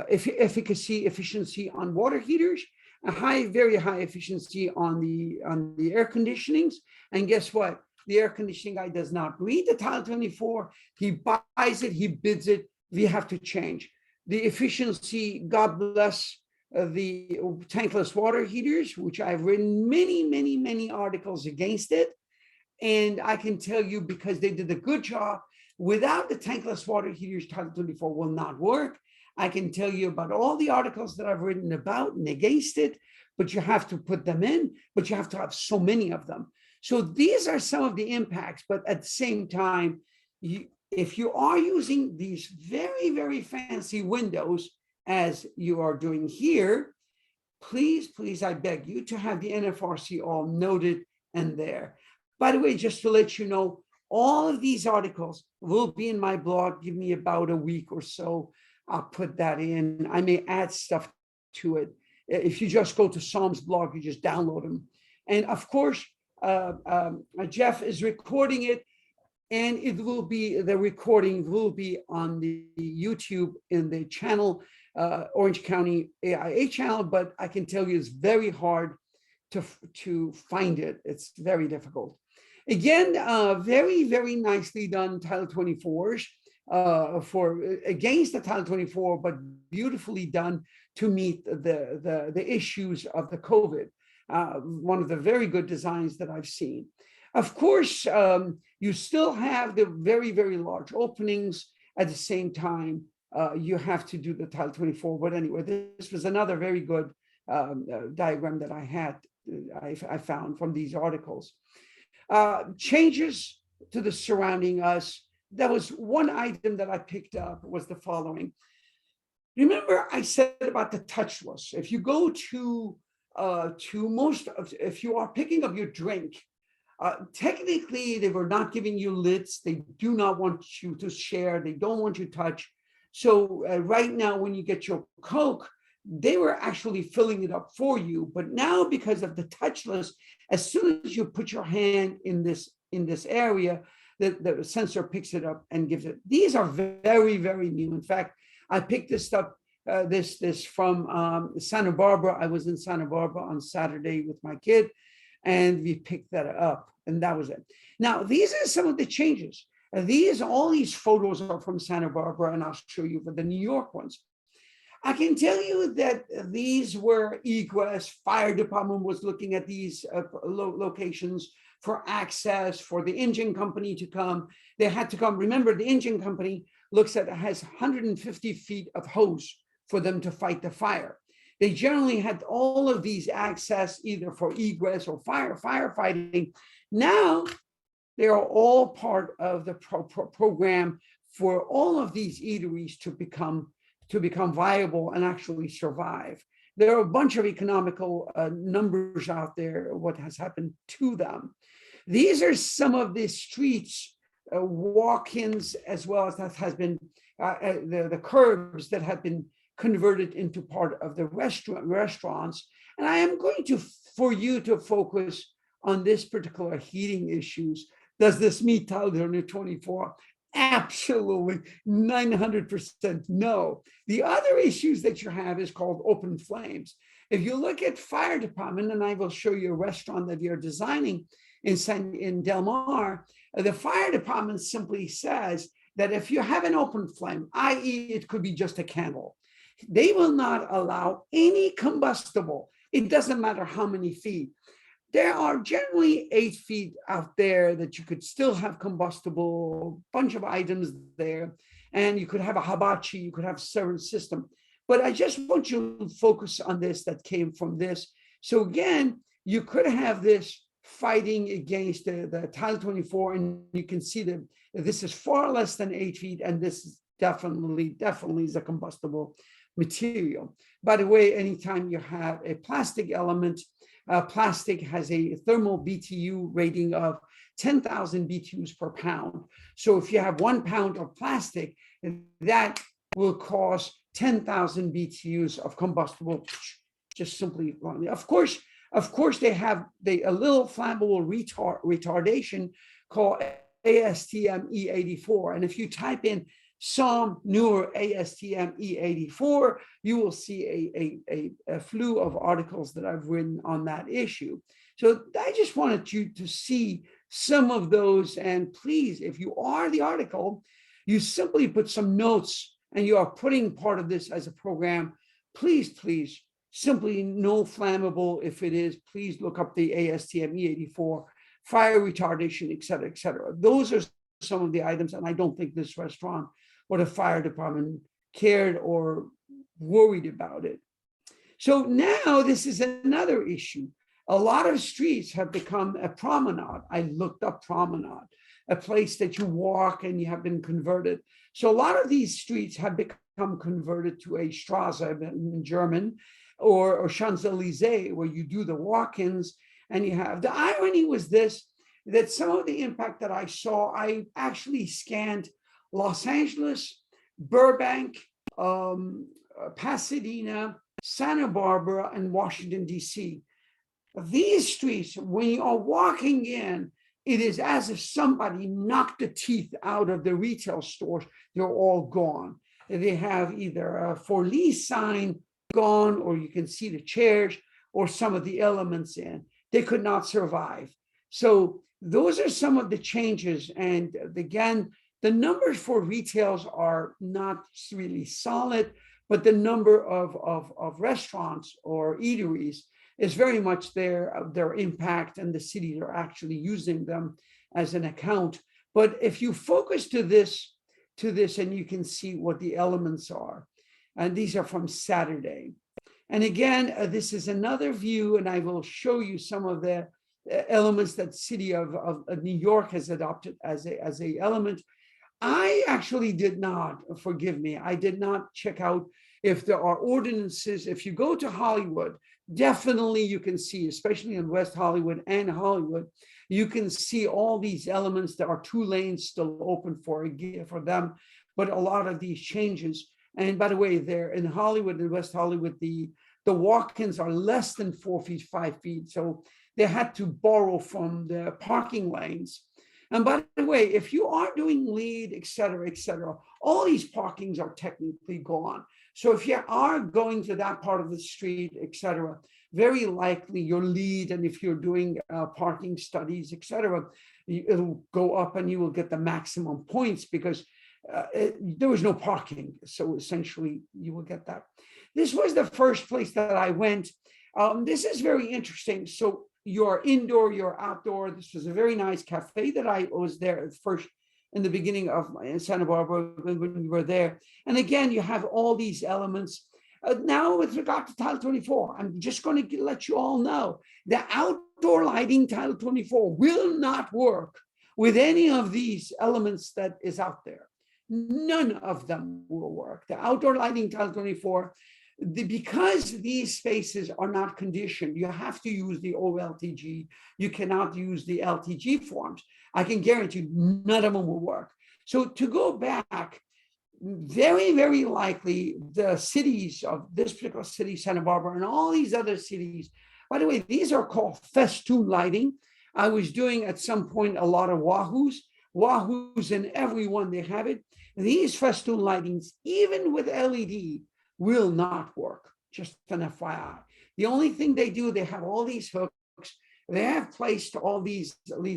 efficiency on water heaters, very high efficiency on the air conditionings. And guess what? The air conditioning guy does not read the Title 24. He buys it, he bids it. We have to change the efficiency. God bless the tankless water heaters, which I've written many articles against it. And I can tell you, because they did a good job, without the tankless water heaters, Title 24 will not work. I can tell you about all the articles that I've written about and against it, but you have to put them in, but you have to have so many of them. So these are some of the impacts, but at the same time, if you are using these very, very fancy windows, as you are doing here, please, I beg you to have the NFRC all noted and there. By the way, just to let you know, all of these articles will be in my blog. Give me about a week or so. I'll put that in. I may add stuff to it. If you just go to Psalm's blog, you just download them. And of course, Jeff is recording it, and the recording will be on the YouTube in the channel, Orange County AIA channel, but I can tell you it's very hard to find it. It's very difficult. Again, very, very nicely done Title 24s against the Title 24, but beautifully done to meet the issues of the COVID. One of the very good designs that I've seen. Of course, you still have the very, very large openings. At the same time, you have to do the Title 24. But anyway, this was another very good diagram that I found from these articles. Changes to the surrounding us. That was one item that I picked up, was the following. Remember, I said about the touchless. If you go to if you are picking up your drink, technically they were not giving you lids. They do not want you to share. They don't want you to touch. So right now, when you get your Coke, they were actually filling it up for you. But now, because of the touchless, as soon as you put your hand in this area, the sensor picks it up and gives it. These are very, very new. In fact, I picked this up, this from Santa Barbara. I was in Santa Barbara on Saturday with my kid, and we picked that up, and that was it. Now, these are some of the changes. All these photos are from Santa Barbara, and I'll show you for the New York ones. I can tell you that these were egress. Fire department was looking at these locations for access, for the engine company to come. They had to come. Remember, the engine company has 150 feet of hose for them to fight the fire. They generally had all of these access either for egress or firefighting. Now, they are all part of the program for all of these eateries to become viable and actually survive. There are a bunch of economical numbers out there, what has happened to them. These are some of the streets, walk-ins, as well as that has been the curbs that have been converted into part of the restaurants. And I am going to, for you to focus on this particular heating issues. Does this meet Title 24? Absolutely, 900% no. The other issues that you have is called open flames. If you look at fire department, and I will show you a restaurant that you're designing in Del Mar, the fire department simply says that if you have an open flame, i.e. it could be just a candle, they will not allow any combustible. It doesn't matter how many feet. There are generally 8 feet out there that you could still have combustible, bunch of items there, and you could have a hibachi, you could have several system. But I just want you to focus on this that came from this. So again, you could have this fighting against the Title 24, and you can see that this is far less than 8 feet, and this is definitely is a combustible material. By the way, anytime you have a plastic element, plastic has a thermal BTU rating of 10,000 BTUs per pound. So if you have 1 pound of plastic, that will cause 10,000 BTUs of combustible, just simply. Of course, they have a little flammable retardation called ASTM E84. And if you type in some newer ASTM E84, you will see a slew of articles that I've written on that issue. So I just wanted you to see some of those. And please, if you are the article, you simply put some notes and you are putting part of this as a program. Please, simply no flammable. If it is, please look up the ASTM E84, fire retardation, et cetera, et cetera. Those are some of the items. And I don't think this restaurant or the fire department cared or worried about it. So now this is another issue. A lot of streets have become a promenade. I looked up promenade, a place that you walk and you have been converted. So a lot of these streets have become converted to a Straße in German, or Champs-Élysées, where you do the walk-ins. And you have, the irony was this, that some of the impact that I saw, I actually scanned Los Angeles, Burbank, Pasadena, Santa Barbara, and Washington, D.C. These streets, when you are walking in, it is as if somebody knocked the teeth out of the retail stores. They're all gone. They have either a for lease sign gone, or you can see the chairs or some of the elements in. They could not survive. So those are some of the changes. And again, the numbers for retails are not really solid, but the number of restaurants or eateries is very much their impact, and the cities are actually using them as an account. But if you focus to this, and you can see what the elements are, and these are from Saturday. And again, this is another view, and I will show you some of the elements that city of New York has adopted as a element. I actually did not, forgive me, I did not check out if there are ordinances. If you go to Hollywood, definitely you can see, especially in West Hollywood and Hollywood, you can see all these elements. There are 2 lanes still open for them, but a lot of these changes. And by the way, there in Hollywood, in West Hollywood, the walk-ins are less than 4 feet, 5 feet. So they had to borrow from the parking lanes. And by the way, if you are doing lead, et cetera, all these parkings are technically gone. So if you are going to that part of the street, et cetera, very likely your lead, and if you're doing parking studies, et cetera, it'll go up and you will get the maximum points because there was no parking. So essentially you will get that. This was the first place that I went. This is very interesting. So you're indoor, you're outdoor. This was a very nice cafe that I was there at first in the beginning of Santa Barbara when we were there. And again, you have all these elements. Now with regard to Title 24, I'm just going to let you all know the outdoor lighting Title 24 will not work with any of these elements that is out there. None of them will work. The outdoor lighting Title 24 Because these spaces are not conditioned, you have to use the OLTG. You cannot use the LTG forms. I can guarantee you none of them will work. So to go back, very, very likely the cities of this particular city, Santa Barbara, and all these other cities, by the way, these are called festoon lighting. I was doing at some point a lot of Wahoos in every one, they have it. These festoon lightings, even with LED, will not work, just an FYI. The only thing they do, they have all these hooks. They have placed all these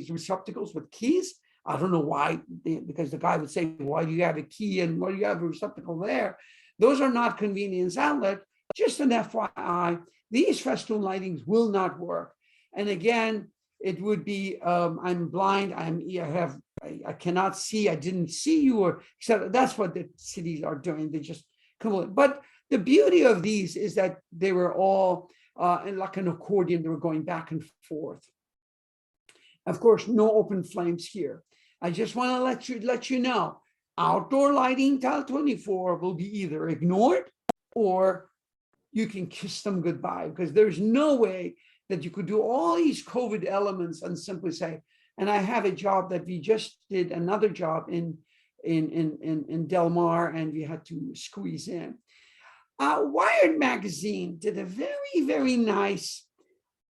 receptacles with keys. I don't know why, because the guy would say, why do you have a key and why do you have a receptacle there? Those are not convenience outlet, just an FYI. These festoon lightings will not work. And again, it would be, I'm blind, I cannot see, I didn't see you, or etc. That's what the cities are doing. They just come on. But the beauty of these is that they were all like an accordion, they were going back and forth. Of course, no open flames here. I just want to let you know, outdoor lighting tile 24 will be either ignored or you can kiss them goodbye, because there's no way that you could do all these COVID elements and simply say, and I have a job that we just did another job in Del Mar, and we had to squeeze in. Wired Magazine did a very, very nice,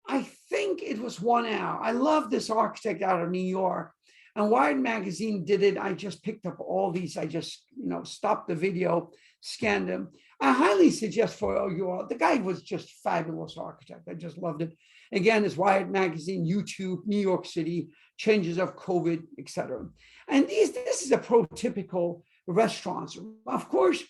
I think it was 1 hour. I love this architect out of New York, and Wired Magazine did it. I just picked up all these. I just, stopped the video, scanned them. I highly suggest for you all. The guy was just fabulous architect. I just loved it. Again, it's Wired Magazine, YouTube, New York City, changes of COVID, etc. And this is a prototypical restaurants. Of course,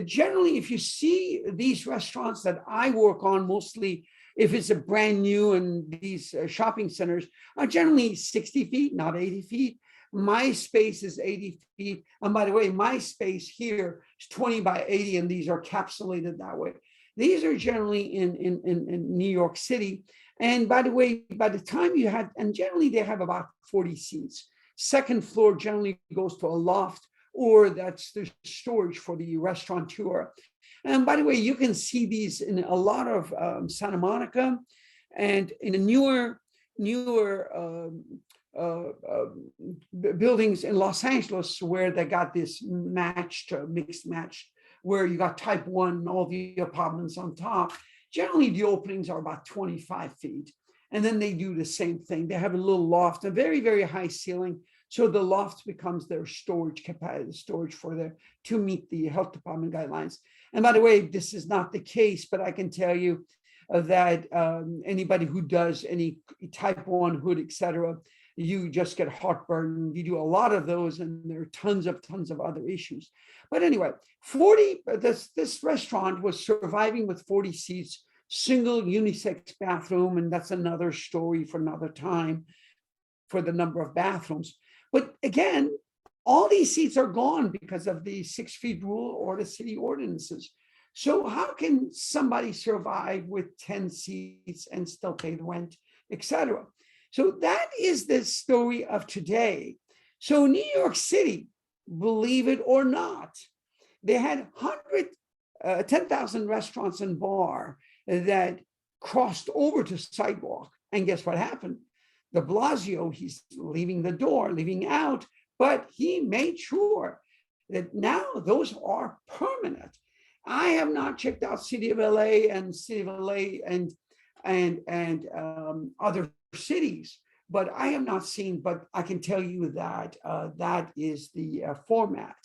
generally, if you see these restaurants that I work on, mostly if it's a brand new, and these shopping centers are generally 60 feet, not 80 feet. My space is 80 feet. And by the way, my space here is 20 by 80, and these are capsulated that way. These are generally in New York City. And by the way, by the time you have, and generally they have about 40 seats. Second floor generally goes to a loft, or that's the storage for the restaurateur. And by the way, you can see these in a lot of Santa Monica, and in the newer buildings in Los Angeles, where they got this mixed match, where you got type 1 and all the apartments on top. Generally, the openings are about 25 feet. And then they do the same thing. They have a little loft, a very, very high ceiling. So the loft becomes their storage capacity, storage to meet the health department guidelines. And by the way, this is not the case, but I can tell you that anybody who does any type 1 hood, etc., you just get heartburn. You do a lot of those, and there are tons of other issues. But anyway, this restaurant was surviving with 40 seats, single unisex bathroom, and that's another story for another time for the number of bathrooms. But again, all these seats are gone because of the 6 feet rule or the city ordinances. So how can somebody survive with 10 seats and still pay the rent, etc.? So that is the story of today. So New York City, believe it or not, they had 10,000 restaurants and bar that crossed over to sidewalk. And guess what happened? De Blasio, he's leaving the door, leaving out, but he made sure that now those are permanent. I have not checked out City of LA and other cities, but I have not seen, but I can tell you that that is the format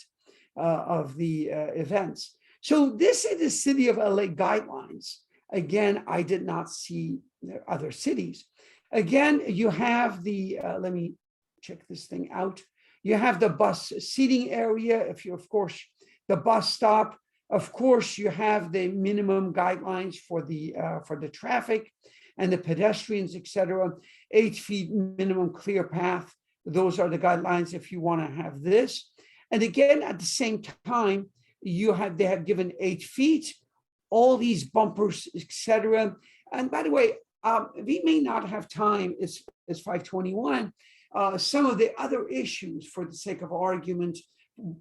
of the events. So this is the City of LA guidelines. Again, I did not see other cities. Again, you have the, let me check this thing out. You have the bus seating area. If you, of course, the bus stop, of course, you have the minimum guidelines for the traffic and the pedestrians, etc. 8 feet minimum clear path. Those are the guidelines if you want to have this. And again, at the same time, they have given 8 feet, all these bumpers, etc. And by the way, we may not have time, it's 5:21. Some of the other issues, for the sake of argument,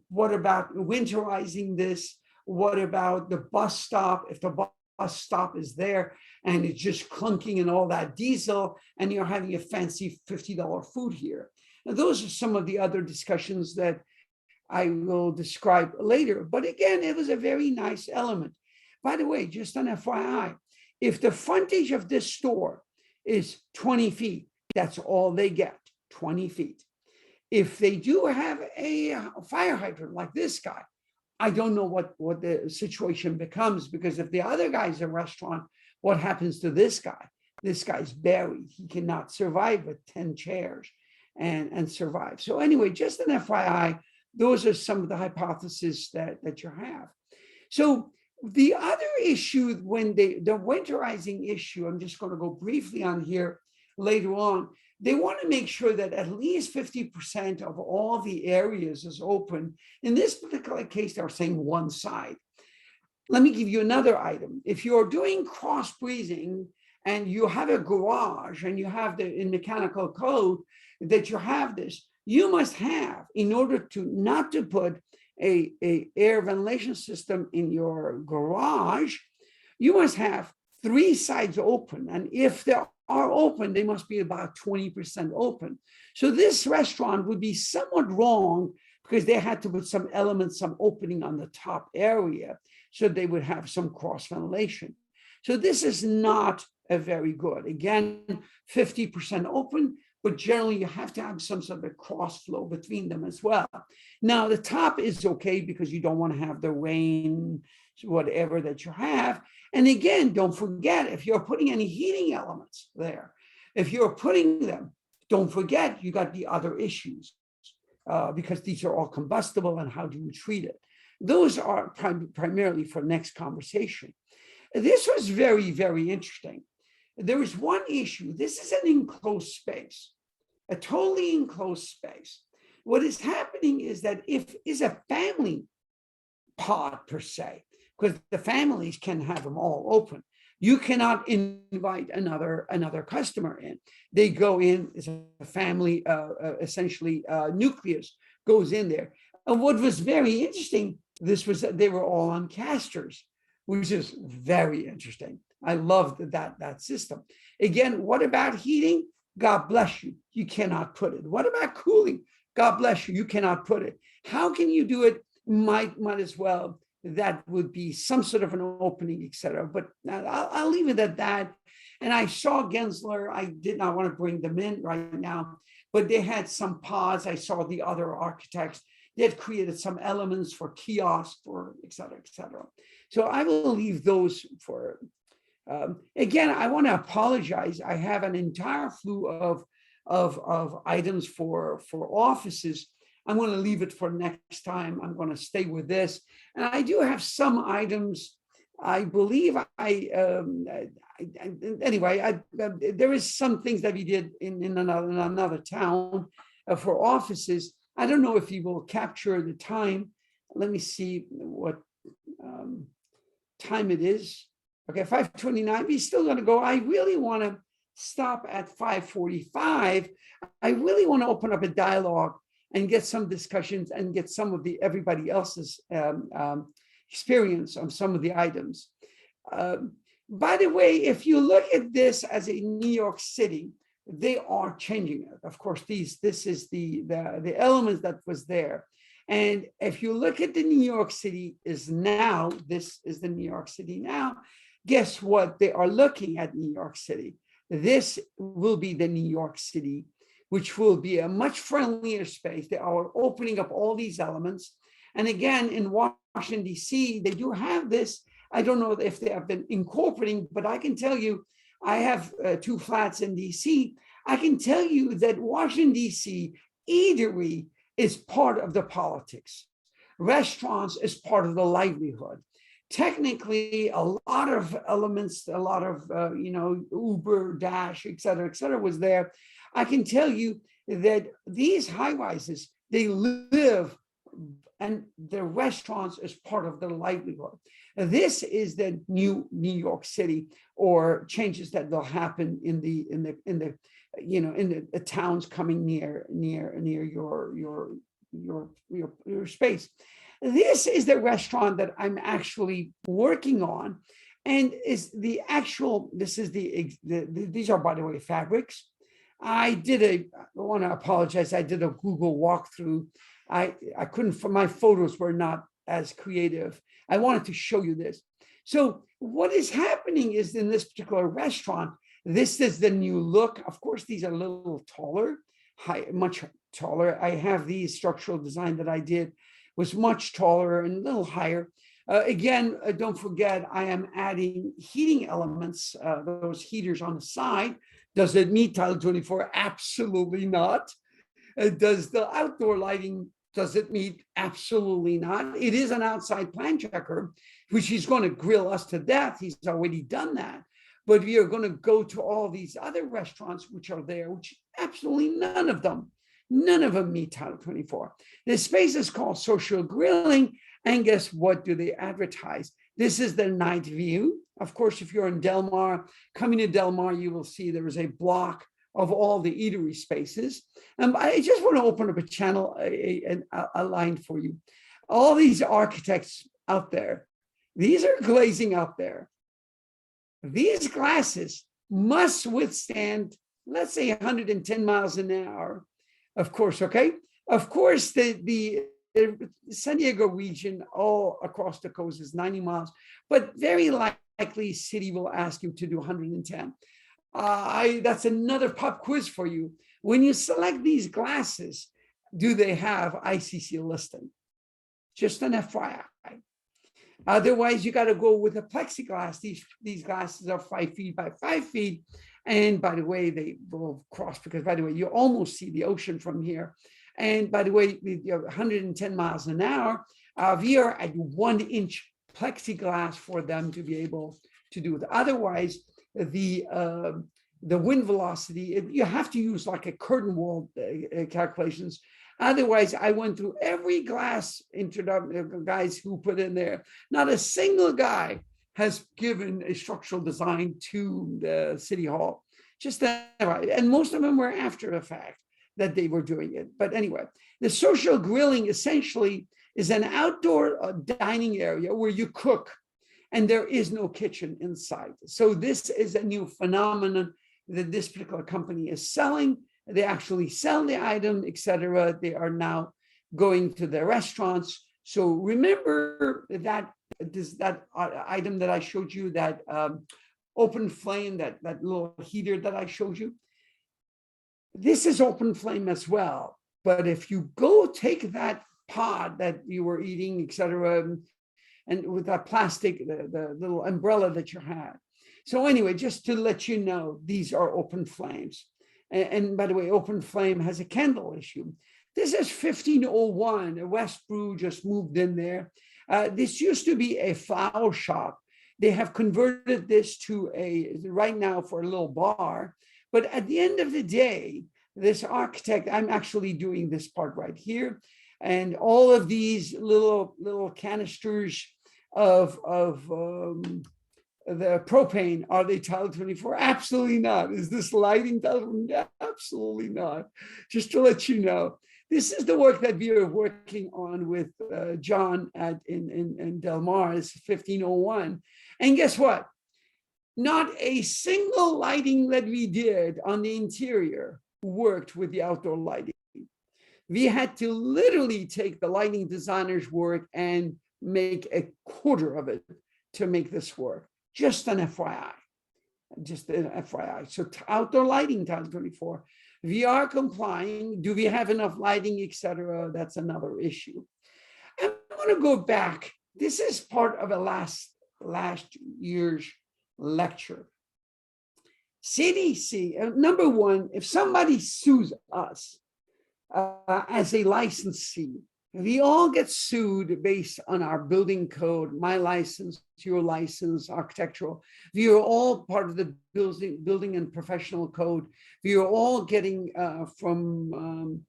what about winterizing this? What about the bus stop? If the bus stop is there and it's just clunking and all that diesel, and you're having a fancy $50 food here. Now, those are some of the other discussions that I will describe later. But again, it was a very nice element. By the way, just an FYI, if the frontage of this store is 20 feet, that's all they get, 20 feet. If they do have a fire hydrant like this guy, I don't know what the situation becomes, because if the other guy's a restaurant, what happens to this guy? This guy's buried. He cannot survive with 10 chairs and survive. So anyway, just an FYI, those are some of the hypotheses that you have. So the other issue, when the winterizing issue, I'm just going to go briefly on here later on, they want to make sure that at least 50% of all the areas is open. In this particular case, they're saying one side. Let me give you another item. If you're doing cross breezing and you have a garage and you have in mechanical code that you have this, you must have, in order to not to put a air ventilation system in your garage, you must have 3 sides open. And if they are open, they must be about 20% open. So this restaurant would be somewhat wrong, because they had to put some elements, some opening on the top area, so they would have some cross ventilation. So this is not a very good. Again, 50% open, but generally you have to have some sort of cross flow between them as well. Now the top is okay because you don't want to have the rain, whatever that you have. And again, don't forget, if you're putting any heating elements there, if you're putting them, don't forget you got the other issues, because these are all combustible, and how do you treat it? Those are primarily for next conversation. This was very, very interesting. There is one issue. This is an enclosed space, a totally enclosed space. What is happening is that if is a family pod per se, because the families can have them all open, you cannot invite another customer in. They go in as a family, essentially nucleus goes in there. And what was very interesting, this was that they were all on casters, which is very interesting. I loved that system. Again, what about heating? God bless you. You cannot put it. What about cooling? God bless you. You cannot put it. How can you do it? Might as well. That would be some sort of an opening, etc. But I'll leave it at that. And I saw Gensler. I did not want to bring them in right now, but they had some pods. I saw the other architects. They had created some elements for kiosks, or etc. So I will leave those for. Again, I want to apologize. I have an entire slew of items for offices. I'm going to leave it for next time. I'm going to stay with this. And I do have some items. I believe there is some things that we did in another town for offices. I don't know if you will capture the time. Let me see what time it is. Okay, 5:29. We're still going to go. I really want to stop at 5:45. I really want to open up a dialogue and get some discussions and get some of everybody else's experience on some of the items. By the way, if you look at this as a New York City, they are changing it. Of course, this is the elements that was there. And if you look at the New York City is now, this is the New York City now. Guess what? They are looking at New York City. This will be the New York City, which will be a much friendlier space. They are opening up all these elements. And again, in Washington, D.C., they do have this. I don't know if they have been incorporating, but I can tell you, I have 2 flats in D.C. I can tell you that Washington, D.C., eatery is part of the politics. Restaurants is part of the livelihood. Technically, a lot of elements, a lot of, Uber, Dash, et cetera, was there. I can tell you that these high rises, they live, and the restaurants is part of their livelihood. This is the new New York City, or changes that will happen in the towns coming near your space. This is the restaurant that I'm actually working on, and is the actual, this is these are, by the way, fabrics. I want to apologize. I did a Google walkthrough. I couldn't, my photos were not as creative. I wanted to show you this. So what is happening is in this particular restaurant, this is the new look. Of course, these are a little taller, much taller. I have these structural design that I did was much taller and a little higher. Again, don't forget, I am adding heating elements, those heaters on the side. Does it meet Title 24? Absolutely not. Does the outdoor lighting, does it meet? Absolutely not. It is an outside plan checker, which he's going to grill us to death. He's already done that. But we are going to go to all these other restaurants which are there, which absolutely none of them meet Title 24. The space is called social grilling. And guess what do they advertise? This is the night view. Of course, if you're in Del Mar, coming to Del Mar, you will see there is a block of all the eatery spaces. I just want to open up a channel, a line for you. All these architects out there, these are glazing out there. These glasses must withstand, let's say 110 miles an hour. Of course, okay? Of course, the San Diego region all across the coast is 90 miles, but very likely city will ask you to do 110. That's another pop quiz for you. When you select these glasses, do they have ICC listing? Just an FYI. Otherwise, you got to go with a plexiglass. These glasses are 5 feet by 5 feet. And by the way, they will cross because, by the way, you almost see the ocean from here. And by the way, 110 miles an hour, we are at 1 inch plexiglass for them to be able to do it. Otherwise, the wind velocity, you have to use like a curtain wall calculations. Otherwise, I went through every glass introduction guys who put in there. Not a single guy has given a structural design to the city hall. Just that, and most of them were after the fact that they were doing it. But anyway, the social grilling essentially is an outdoor dining area where you cook and there is no kitchen inside. So this is a new phenomenon that this particular company is selling. They actually sell the item, etc. They are now going to the restaurants. So remember that item that I showed you, that open flame, that little heater that I showed you. This is open flame as well. But if you go take that pod that you were eating, etc., and with that plastic, the little umbrella that you had. So anyway, just to let you know, these are open flames. And by the way, open flame has a candle issue. This is 1501. West Brew just moved in there. This used to be a flower shop. They have converted this to right now for a little bar. But at the end of the day, this architect, I'm actually doing this part right here. And all of these little canisters of the propane, are they Title 24? Absolutely not. Is this lighting Title? Absolutely not. Just to let you know, this is the work that we are working on with John in Del Mar. It's 1501. And guess what? Not a single lighting that we did on the interior worked with the outdoor lighting. We had to literally take the lighting designer's work and make a quarter of it to make this work. Just an FYI. Just an FYI. So outdoor lighting, Title 24. We are complying. Do we have enough lighting, etc.? That's another issue. I'm going to go back. This is part of a last year's lecture. CDC, number one, if somebody sues us as a licensee, we all get sued based on our building code, my license, your license, architectural. We are all part of the building and professional code. We are all getting from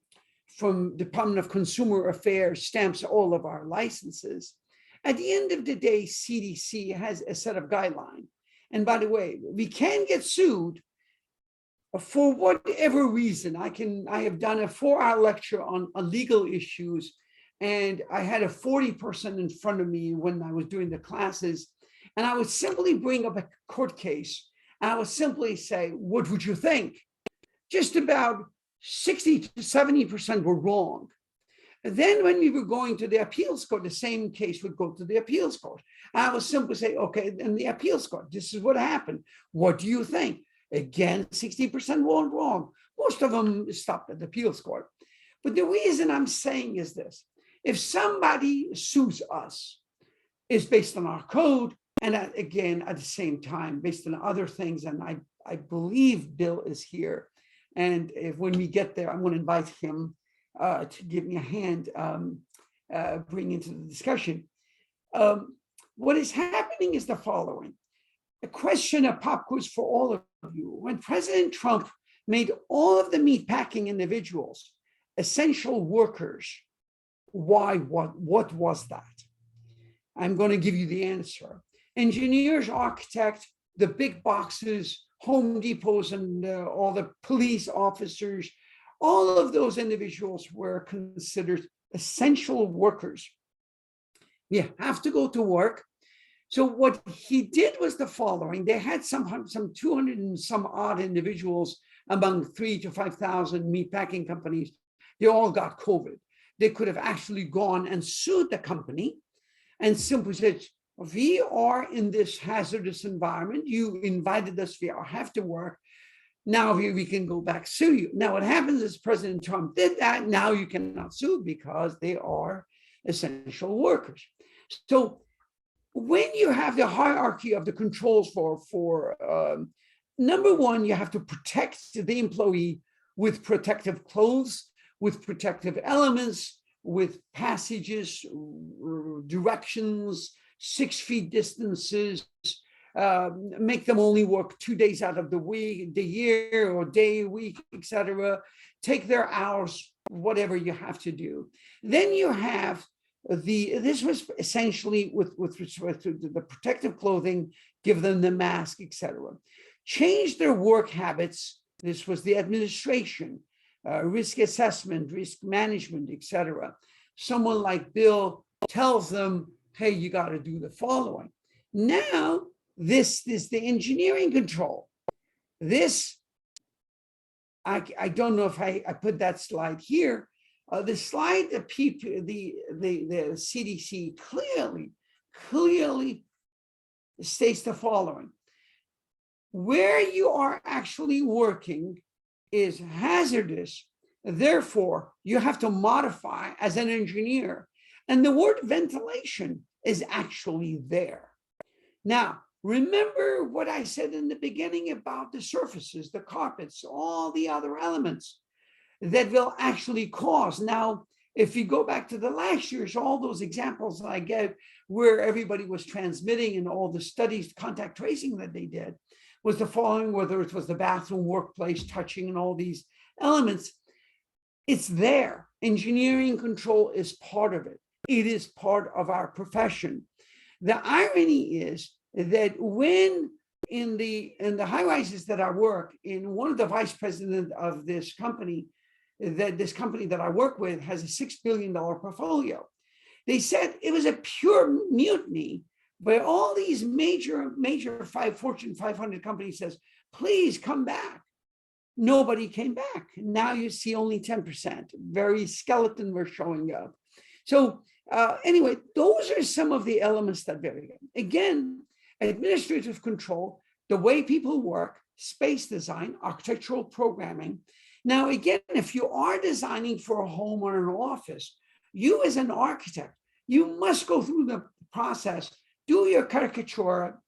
Department of Consumer Affairs stamps all of our licenses. At the end of the day, CDC has a set of guidelines. And by the way, we can get sued for whatever reason. I have done a 4-hour lecture on legal issues and I had a 40 person in front of me when I was doing the classes, and I would simply bring up a court case, and I would simply say, what would you think? Just about 60 to 70% were wrong. Then when we were going to the appeals court, the same case would go to the appeals court. I would simply say, okay, in the appeals court, this is what happened. What do you think? Again, 60% weren't wrong. Most of them stopped at the appeals court. But the reason I'm saying is this: if somebody sues us, it's based on our code, and again, at the same time, based on other things. And I believe Bill is here. And if when we get there, I'm going to invite him to give me a hand, bring into the discussion. What is happening is the following. A question, a pop quiz for all of you. When President Trump made all of the meatpacking individuals essential workers, why, what was that? I'm going to give you the answer. Engineers, architects, the big boxes, Home Depots, and all the police officers, all of those individuals were considered essential workers. You have to go to work. So what he did was the following. They had some 200 and some odd individuals among 3,000 to 5,000 meatpacking companies. They all got COVID. They could have actually gone and sued the company and simply said, we are in this hazardous environment. You invited us, we have to work. Now we can go back, sue you. Now what happens is President Trump did that. Now you cannot sue because they are essential workers. So when you have the hierarchy of the controls for number one, you have to protect the employee with protective clothes, with protective elements, with passages, directions, 6 feet distances, make them only work 2 days out of the week, the year, or day, week, etc. Take their hours, whatever you have to do. Then you have this was essentially with respect to the protective clothing, give them the mask, etc. Change their work habits. This was the administration, risk assessment, risk management, etc. Someone like Bill tells them, hey, you got to do the following. Now, this is the engineering control. This, I don't know if I put that slide here. The slide, the CDC clearly states the following. Where you are actually working is hazardous. Therefore, you have to modify as an engineer. And the word ventilation is actually there. Now, remember what I said in the beginning about the surfaces, the carpets, all the other elements that will actually cause. Now, if you go back to the last year's, all those examples I gave where everybody was transmitting and all the studies, contact tracing that they did was the following, whether it was the bathroom, workplace, touching, and all these elements, it's there. Engineering control is part of it. It is part of our profession. The irony is that when in the high rises that I work in, one of the vice president of this company that I work with has a $6 billion portfolio. They said it was a pure mutiny, but all these major Fortune 500 companies says, please come back. Nobody came back. Now you see only 10%, very skeleton were showing up. So anyway, those are some of the elements that vary. Again, administrative control, the way people work, space design, architectural programming. Now, again, if you are designing for a home or an office, you as an architect, you must go through the process, do your caricature,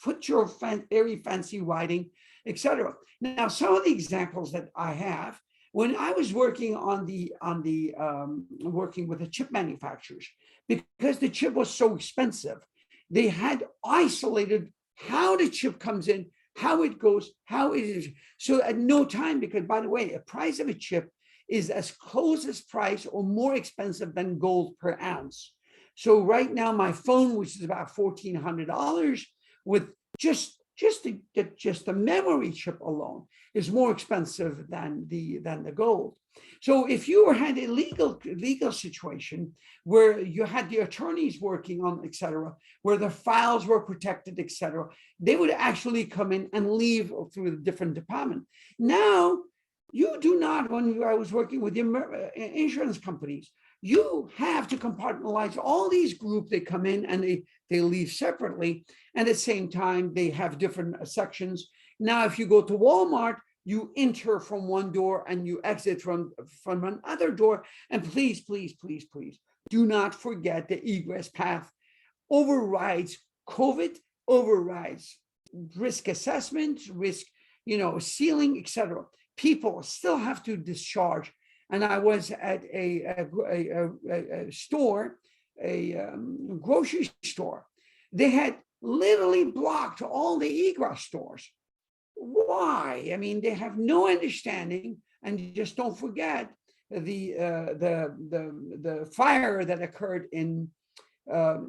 put your very fancy writing, etc. Now, some of the examples that I have, when I was working working with the chip manufacturers, because the chip was so expensive, they had isolated how the chip comes in, how it goes, how it is. So at no time, because by the way, a price of a chip is as close as price or more expensive than gold per ounce. So right now, my phone, which is about $1,400, with just just to get just the memory chip alone is more expensive than the gold. So if you had a legal situation where you had the attorneys working on, et cetera, where the files were protected, et cetera, they would actually come in and leave through a different department. Now, you do not, when I was working with the insurance companies, you have to compartmentalize all these groups. They come in and they leave separately. And at the same time, they have different sections. Now, if you go to Walmart, you enter from one door and you exit from another door. And please, please, please, please, do not forget the egress path overrides COVID, overrides risk assessment, risk, ceiling, et cetera. People still have to discharge. And I was at a store, a grocery store. They had literally blocked all the egress doors. Why? I mean, they have no understanding. And just don't forget the fire that occurred in, I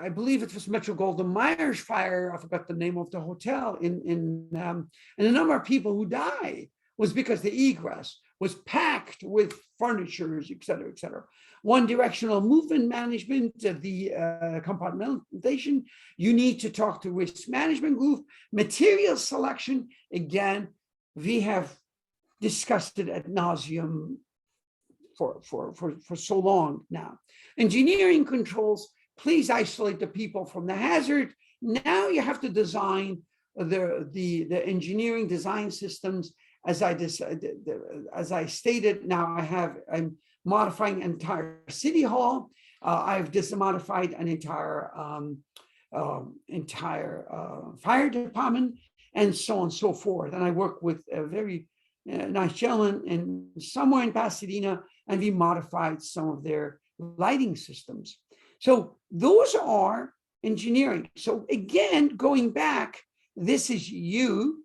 believe it was Metro Golden Myers fire. I forgot the name of the hotel and a number of people who died was because the egress was packed with furniture, et cetera, et cetera. One directional movement management, the compartmentalization, you need to talk to risk management group, material selection. Again, we have discussed it ad nauseum for so long now. Engineering controls, please isolate the people from the hazard. Now you have to design the engineering design systems. As I stated, now I'm modifying an entire city hall. I've just modified an entire fire department, and so on and so forth. And I work with a very nice gentleman somewhere in Pasadena, and we modified some of their lighting systems. So those are engineering. So again, going back, this is you.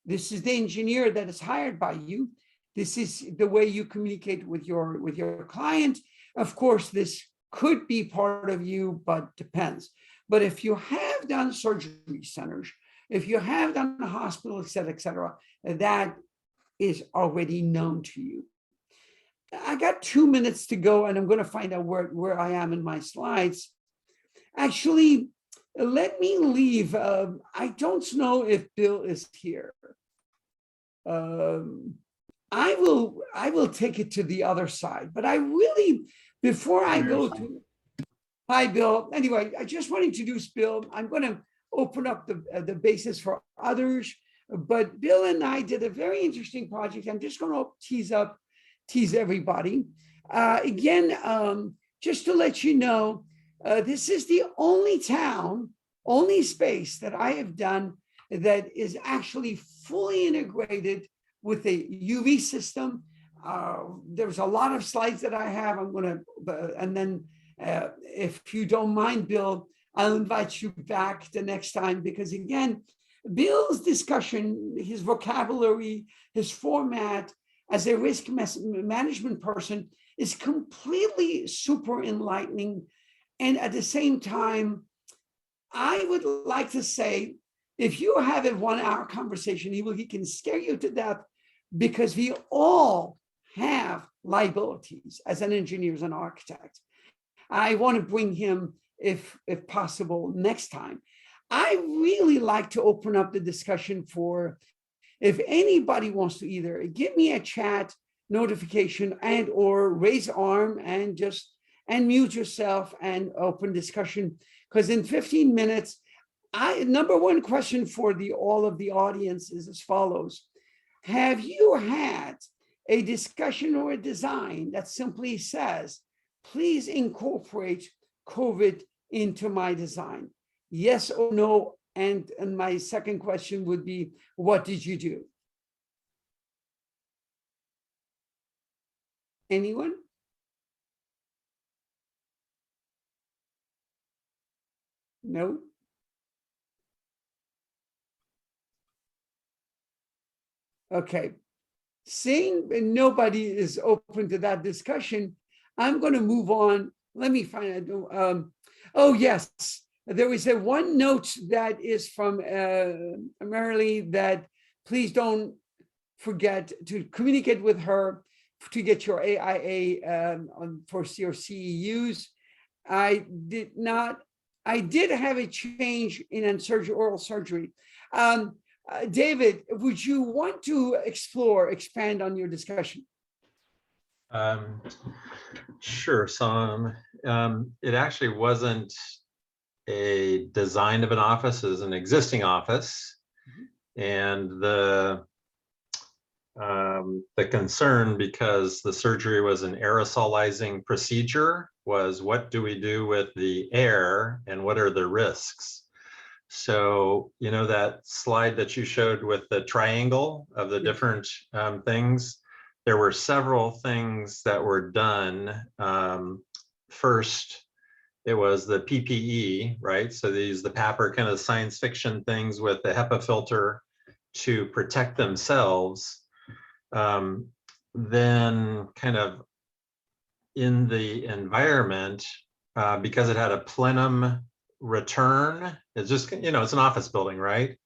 This is the engineer that is hired by you. This is the way you communicate with your client. Of course, this could be part of you, but depends. But if you have done surgery centers, if you have done a hospital, et cetera, that is already known to you. I got 2 minutes to go, and I'm going to find out where I am in my slides. Actually, let me leave. I don't know if Bill is here. I will take it to the other side, but I really, before I go to, hi, Bill. Anyway, I just want to introduce Bill. I'm going to open up the basis for others, but Bill and I did a very interesting project. I'm just going to tease everybody. Again, just to let you know, this is the only space that I have done that is actually fully integrated with a UV system. There's a lot of slides that I have. I'm going to, and then if you don't mind, Bill, I'll invite you back the next time, because again, Bill's discussion, his vocabulary, his format as a risk management person is completely super enlightening. And at the same time, I would like to say, if you have a 1 hour conversation, he can scare you to death, because we all have liabilities as an engineer, as an architect. I want to bring him, if possible, next time. I really like to open up the discussion for, if anybody wants to either give me a chat notification and or raise arm and just mute yourself and open discussion, because in 15 minutes, number one question for all of the audience is as follows. Have you had a discussion or a design that simply says, please incorporate COVID into my design? Yes or no? And my second question would be, what did you do? Anyone? No? Okay. Seeing nobody is open to that discussion, I'm going to move on. Let me find out. Oh, yes. there is a one note that is from Marilee that please don't forget to communicate with her to get your AIA for your CEUs. I did have a change in oral surgery. David, would you want to expand on your discussion? Sure, Sam. It actually wasn't a design of an office, as an existing office. And the concern, because the surgery was an aerosolizing procedure, was what do we do with the air and what are the risks? So, you know, that slide that you showed with the triangle of the different things, there were several things that were done. First, it was the PPE, right? So these, the PAPR kind of science fiction things with the HEPA filter to protect themselves. Then kind of in the environment, because it had a plenum return, it's just, you know, it's an office building, right?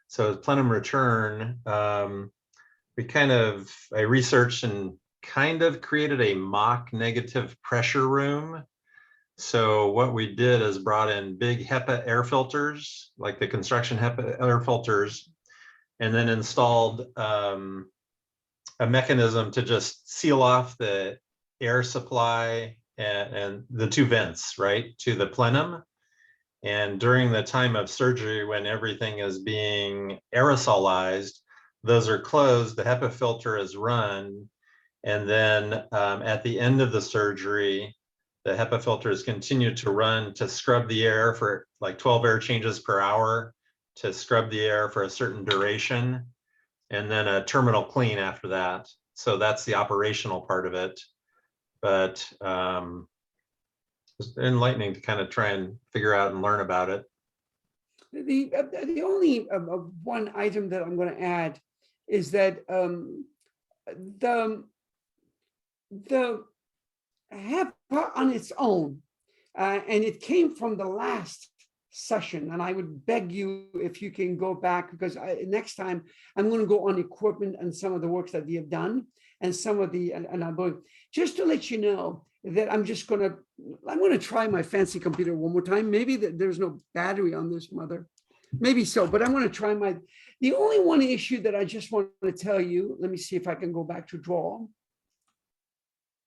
So plenum return, I researched and kind of created a mock negative pressure room. So what we did is brought in big HEPA air filters, like the construction HEPA air filters, and then installed a mechanism to just seal off the air supply and the two vents, right, to the plenum. And during the time of surgery, when everything is being aerosolized, those are closed, the HEPA filter is run, and then at the end of the surgery, the HEPA filters continue to run to scrub the air for like 12 air changes per hour, to scrub the air for a certain duration, and then a terminal clean after that. So that's the operational part of it. But it's enlightening to kind of try and figure out and learn about it. The only one item that I'm going to add is that the HEPA on its own, and it came from the last session, and I would beg you if you can go back, because next time I'm going to go on equipment and some of the works that we have done, and some of the, and I'm going, just to let you know that I'm going to try my fancy computer one more time. Maybe there's no battery on this mother, maybe so, but I'm going to try the only one issue that I just want to tell you, let me see if I can go back to draw.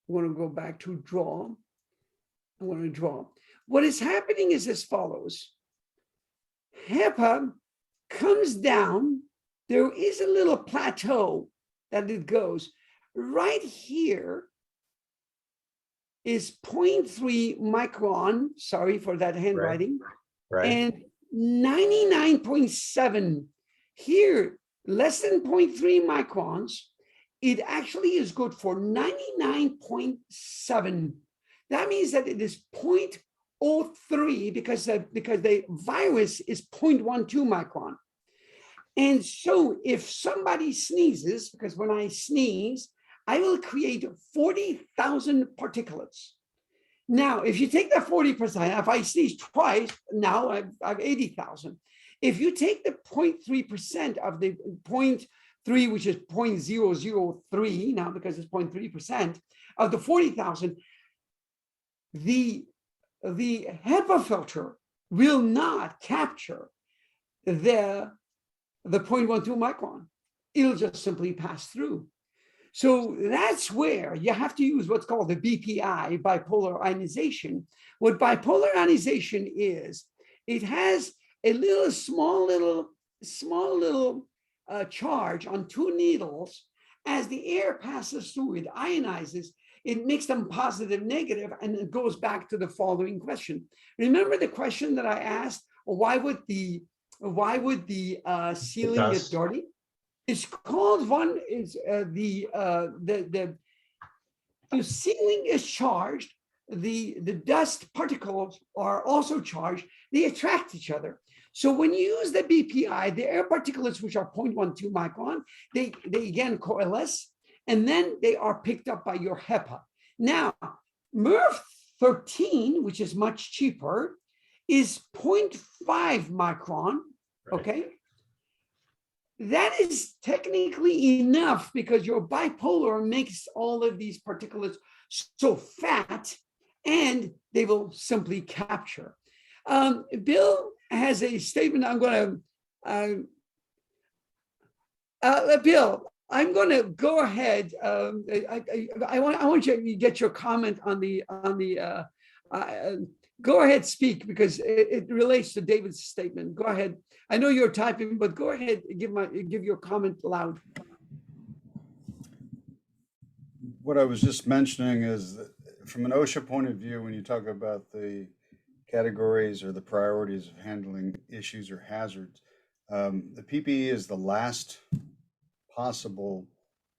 I want to go back to draw. I want to draw. What is happening is as follows. HEPA comes down. There is a little plateau that it goes. Right here is 0.3 micron. Sorry for that handwriting. Right. And 99.7 here, less than 0.3 microns. It actually is good for 99.7. That means that it is 0.03 because the virus is 0.12 micron. And so if somebody sneezes, because when I sneeze, I will create 40,000 particulates. Now, if you take that 40%, if I sneeze twice, now I've 80,000. If you take the 0.3% of the 0.3, which is 0.003 now because it's 0.3% of the 40,000, the HEPA filter will not capture the 0.12 micron. It'll just simply pass through. So that's where you have to use what's called the BPI, bipolar ionization. What bipolar ionization is, it has a small little charge on two needles. As the air passes through, it ionizes, it makes them positive, negative, and it goes back to the following question. Remember the question that I asked, why would the ceiling get dirty? It's called the ceiling is charged. The dust particles are also charged. They attract each other. So when you use the BPI, the air particulates, which are 0.12 micron, they again coalesce, and then they are picked up by your HEPA. Now, MERV 13, which is much cheaper, is 0.5 micron, Right. okay? That is technically enough because your bipolar makes all of these particulates so fat and they will simply capture. Bill has a statement. I'm going to, Bill, I'm going to go ahead. I want you to get your comment on the go ahead, speak, because it relates to David's statement. Go ahead. I know you're typing, but go ahead, give your comment loud. What I was just mentioning is that from an OSHA point of view, when you talk about the categories or the priorities of handling issues or hazards, the PPE is the last possible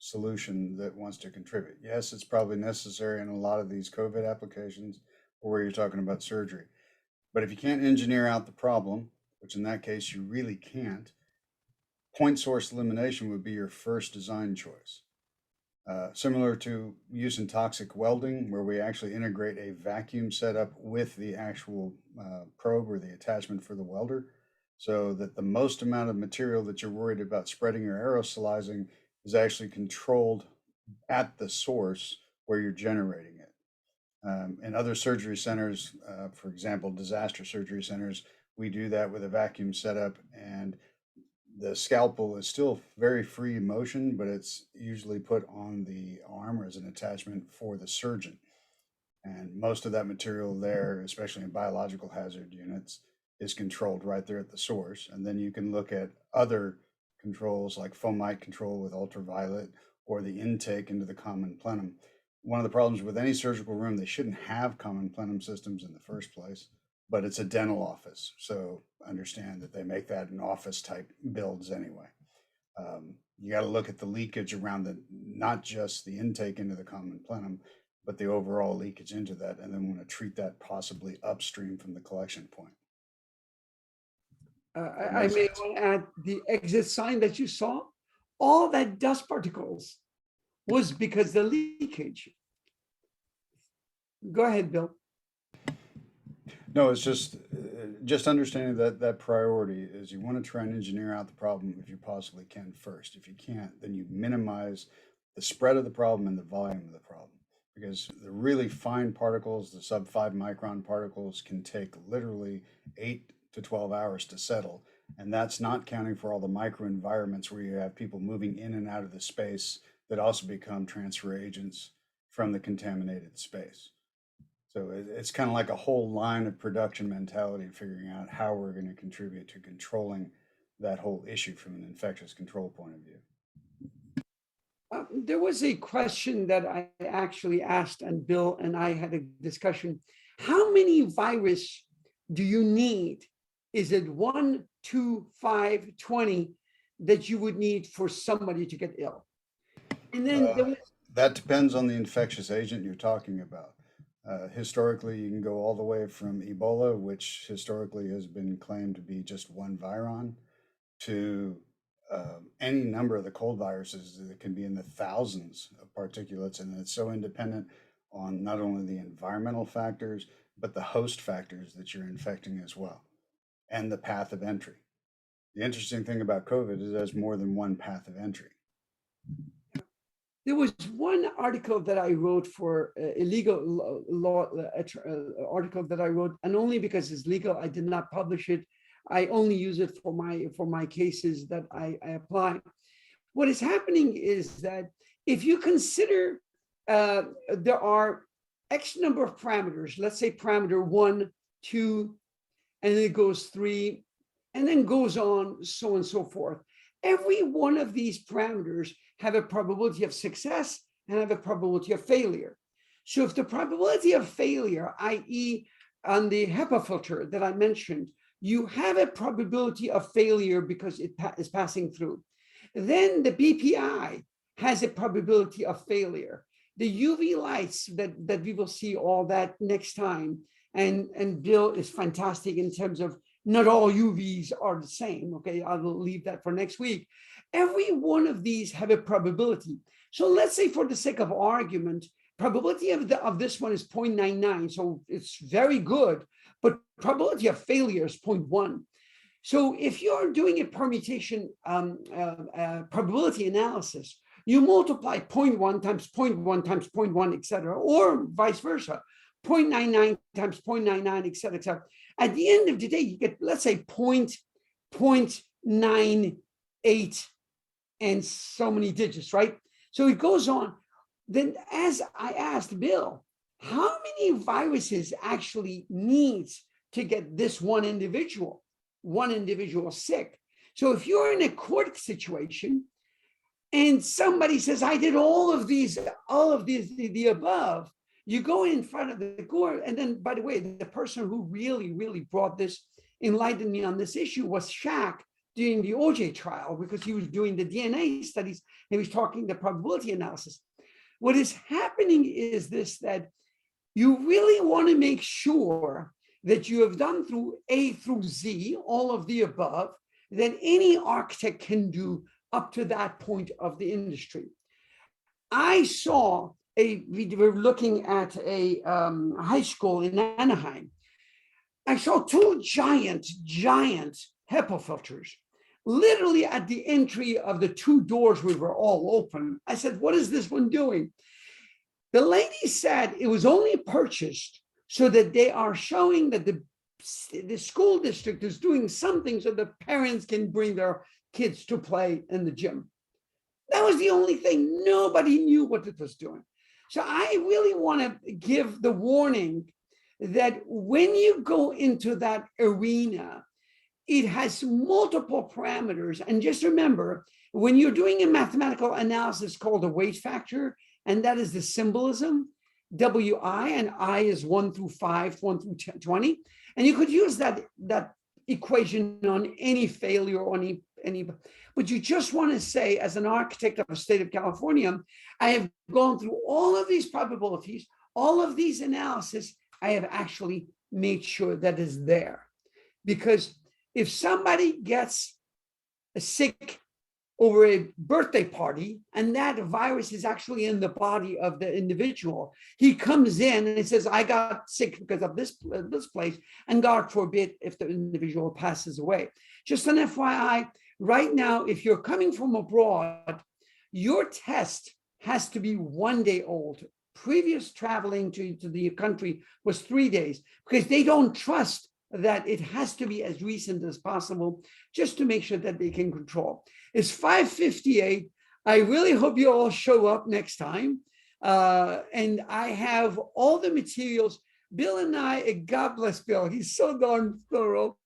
solution that wants to contribute. Yes, it's probably necessary in a lot of these COVID applications or where you're talking about surgery. But if you can't engineer out the problem, which in that case you really can't, point source elimination would be your first design choice. Similar to use in toxic welding, where we actually integrate a vacuum setup with the actual probe or the attachment for the welder, so that the most amount of material that you're worried about spreading or aerosolizing is actually controlled at the source where you're generating it. In other surgery centers, for example, disaster surgery centers, we do that with a vacuum setup, and the scalpel is still very free motion, but it's usually put on the arm or as an attachment for the surgeon. And most of that material there, especially in biological hazard units, is controlled right there at the source. And then you can look at other controls like fomite control with ultraviolet or the intake into the common plenum. One of the problems with any surgical room, they shouldn't have common plenum systems in the first place, but it's a dental office. So understand that they make that in office type builds anyway. You got to look at the leakage around the, not just the intake into the common plenum, but the overall leakage into that, and then want to treat that possibly upstream from the collection point. I may want to add the exit sign that you saw, all that dust particles was because the leakage. Go ahead, Bill. No, it's just understanding that priority is you want to try and engineer out the problem if you possibly can first. If you can't, then you minimize the spread of the problem and the volume of the problem, because the really fine particles, the sub 5 micron particles, can take literally 8 to 12 hours to settle. And that's not counting for all the microenvironments where you have people moving in and out of the space that also become transfer agents from the contaminated space. So it's kind of like a whole line of production mentality, figuring out how we're going to contribute to controlling that whole issue from an infectious control point of view. There was a question that I actually asked, and Bill and I had a discussion. How many virus do you need? Is it 1, 2, 5, 20 that you would need for somebody to get ill? And then that depends on the infectious agent you're talking about. Historically, you can go all the way from Ebola, which historically has been claimed to be just one viron, to any number of the cold viruses that can be in the thousands of particulates. And it's so independent on not only the environmental factors, but the host factors that you're infecting as well, and the path of entry. The interesting thing about COVID is there's more than one path of entry. There was one article that I wrote for a legal law article that I wrote, and only because it's legal, I did not publish it. I only use it for my cases that I apply. What is happening is that if you consider there are X number of parameters, let's say parameter 1, 2, and then it goes 3, and then goes on, so and so forth. Every one of these parameters have a probability of success and have a probability of failure. So if the probability of failure, i.e. on the HEPA filter that I mentioned, you have a probability of failure because it is passing through. Then the BPI has a probability of failure. The UV lights that we will see all that next time, and Bill is fantastic in terms of not all UVs are the same. Okay, I will leave that for next week. Every one of these have a probability. So let's say for the sake of argument, probability of this one is 0.99, so it's very good, but probability of failure is 0.1. So if you're doing a permutation probability analysis, you multiply 0.1 times 0.1 times 0.1, et cetera, or vice versa, 0.99 times 0.99, et cetera, et cetera. At the end of the day, you get, let's say, 0.98 and so many digits, right? So it goes on. Then as I asked Bill, how many viruses actually needs to get this one individual sick? So if you're in a court situation and somebody says, I did all of these, the above, you go in front of the court. And then, by the way, the person who really brought this, enlightened me on this issue was Shaq during the OJ trial, because he was doing the DNA studies. He was talking the probability analysis. What is happening is this, that you really want to make sure that you have done through A through Z, all of the above, that any architect can do up to that point of the industry. I saw we were looking at a high school in Anaheim. I saw two giant HEPA filters, literally at the entry of the two doors. We were all open. I said, what is this one doing? The lady said it was only purchased so that they are showing that the school district is doing something so the parents can bring their kids to play in the gym. That was the only thing. Nobody knew what it was doing. So I really want to give the warning that when you go into that arena, it has multiple parameters. And just remember, when you're doing a mathematical analysis called a weight factor, and that is the symbolism, WI, and I is 1 through 5, 1 through 20. And you could use that equation on any failure or any, but you just want to say, as an architect of the state of California, I have gone through all of these probabilities, all of these analysis, I have actually made sure that is there. Because if somebody gets sick over a birthday party and that virus is actually in the body of the individual, he comes in and he says, I got sick because of this place, and God forbid if the individual passes away. Just an FYI, right now, if you're coming from abroad, your test has to be 1 day old. Previous traveling to the country was 3 days, because they don't trust that it has to be as recent as possible, just to make sure that they can control. It's 5:58. I really hope you all show up next time. And I have all the materials. Bill and I, God bless Bill, he's so darn thorough.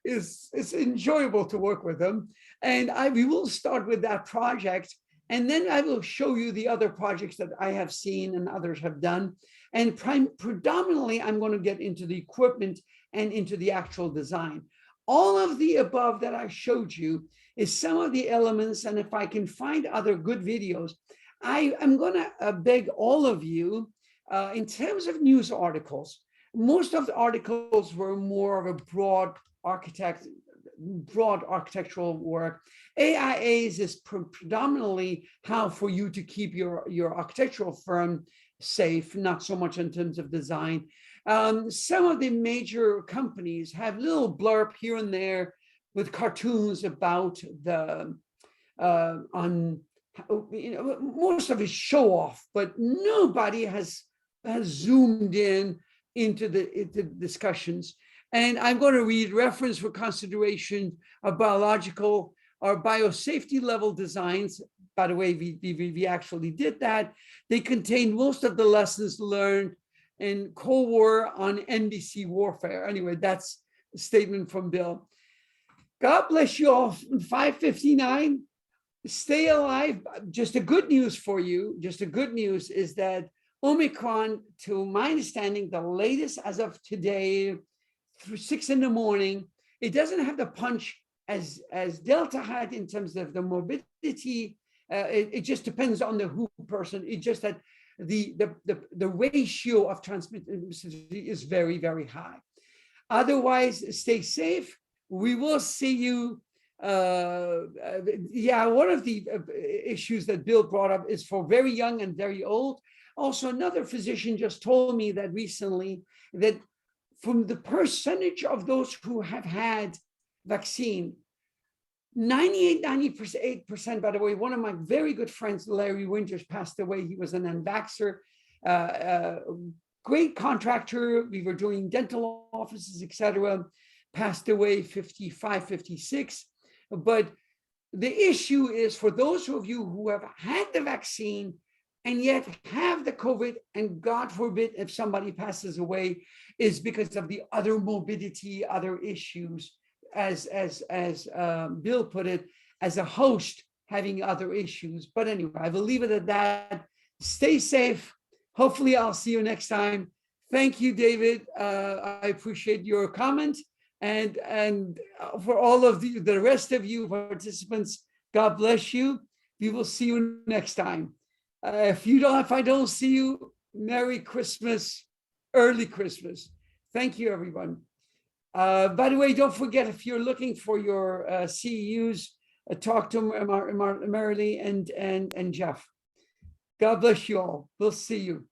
It's enjoyable to work with him. And we will start with that project. And then I will show you the other projects that I have seen and others have done. And predominantly, I'm going to get into the equipment and into the actual design. All of the above that I showed you is some of the elements. And if I can find other good videos, I am going to beg all of you, in terms of news articles, most of the articles were more of a broad architectural work. AIAs is predominantly how for you to keep your architectural firm safe, not so much in terms of design. Some of the major companies have little blurb here and there with cartoons about the most of it show off, but nobody has zoomed into the discussions. And I'm going to read reference for consideration of biological or biosafety level designs. By the way, we actually did that. They contain most of the lessons learned in Cold War on NBC warfare. Anyway, that's a statement from Bill. God bless you all. 5:59. Stay alive. Just a good news for you. Just a good news is that Omicron, to my understanding, the latest as of today, through 6 in the morning, it doesn't have the punch as Delta had in terms of the morbidity. It just depends on the WHO person. It's just that the ratio of transmission is very, very high. Otherwise, stay safe. We will see you. One of the issues that Bill brought up is for very young and very old. Also, another physician just told me that recently that from the percentage of those who have had vaccine, 98%, by the way, one of my very good friends, Larry Winters, passed away. He was an unvaxxer, great contractor. We were doing dental offices, etc. Passed away 55, 56. But the issue is for those of you who have had the vaccine and yet have the COVID, and God forbid if somebody passes away, is because of the other morbidity, other issues, as Bill put it, as a host having other issues. But anyway, I will leave it at that. Stay safe. Hopefully I'll see you next time. Thank you, David. I appreciate your comment. And for all of the rest of you participants, God bless you. We will see you next time. If I don't see you, Merry Christmas, early Christmas. Thank you, everyone. By the way, don't forget, if you're looking for your CEUs, talk to Marilee and Jeff. God bless you all. We'll see you.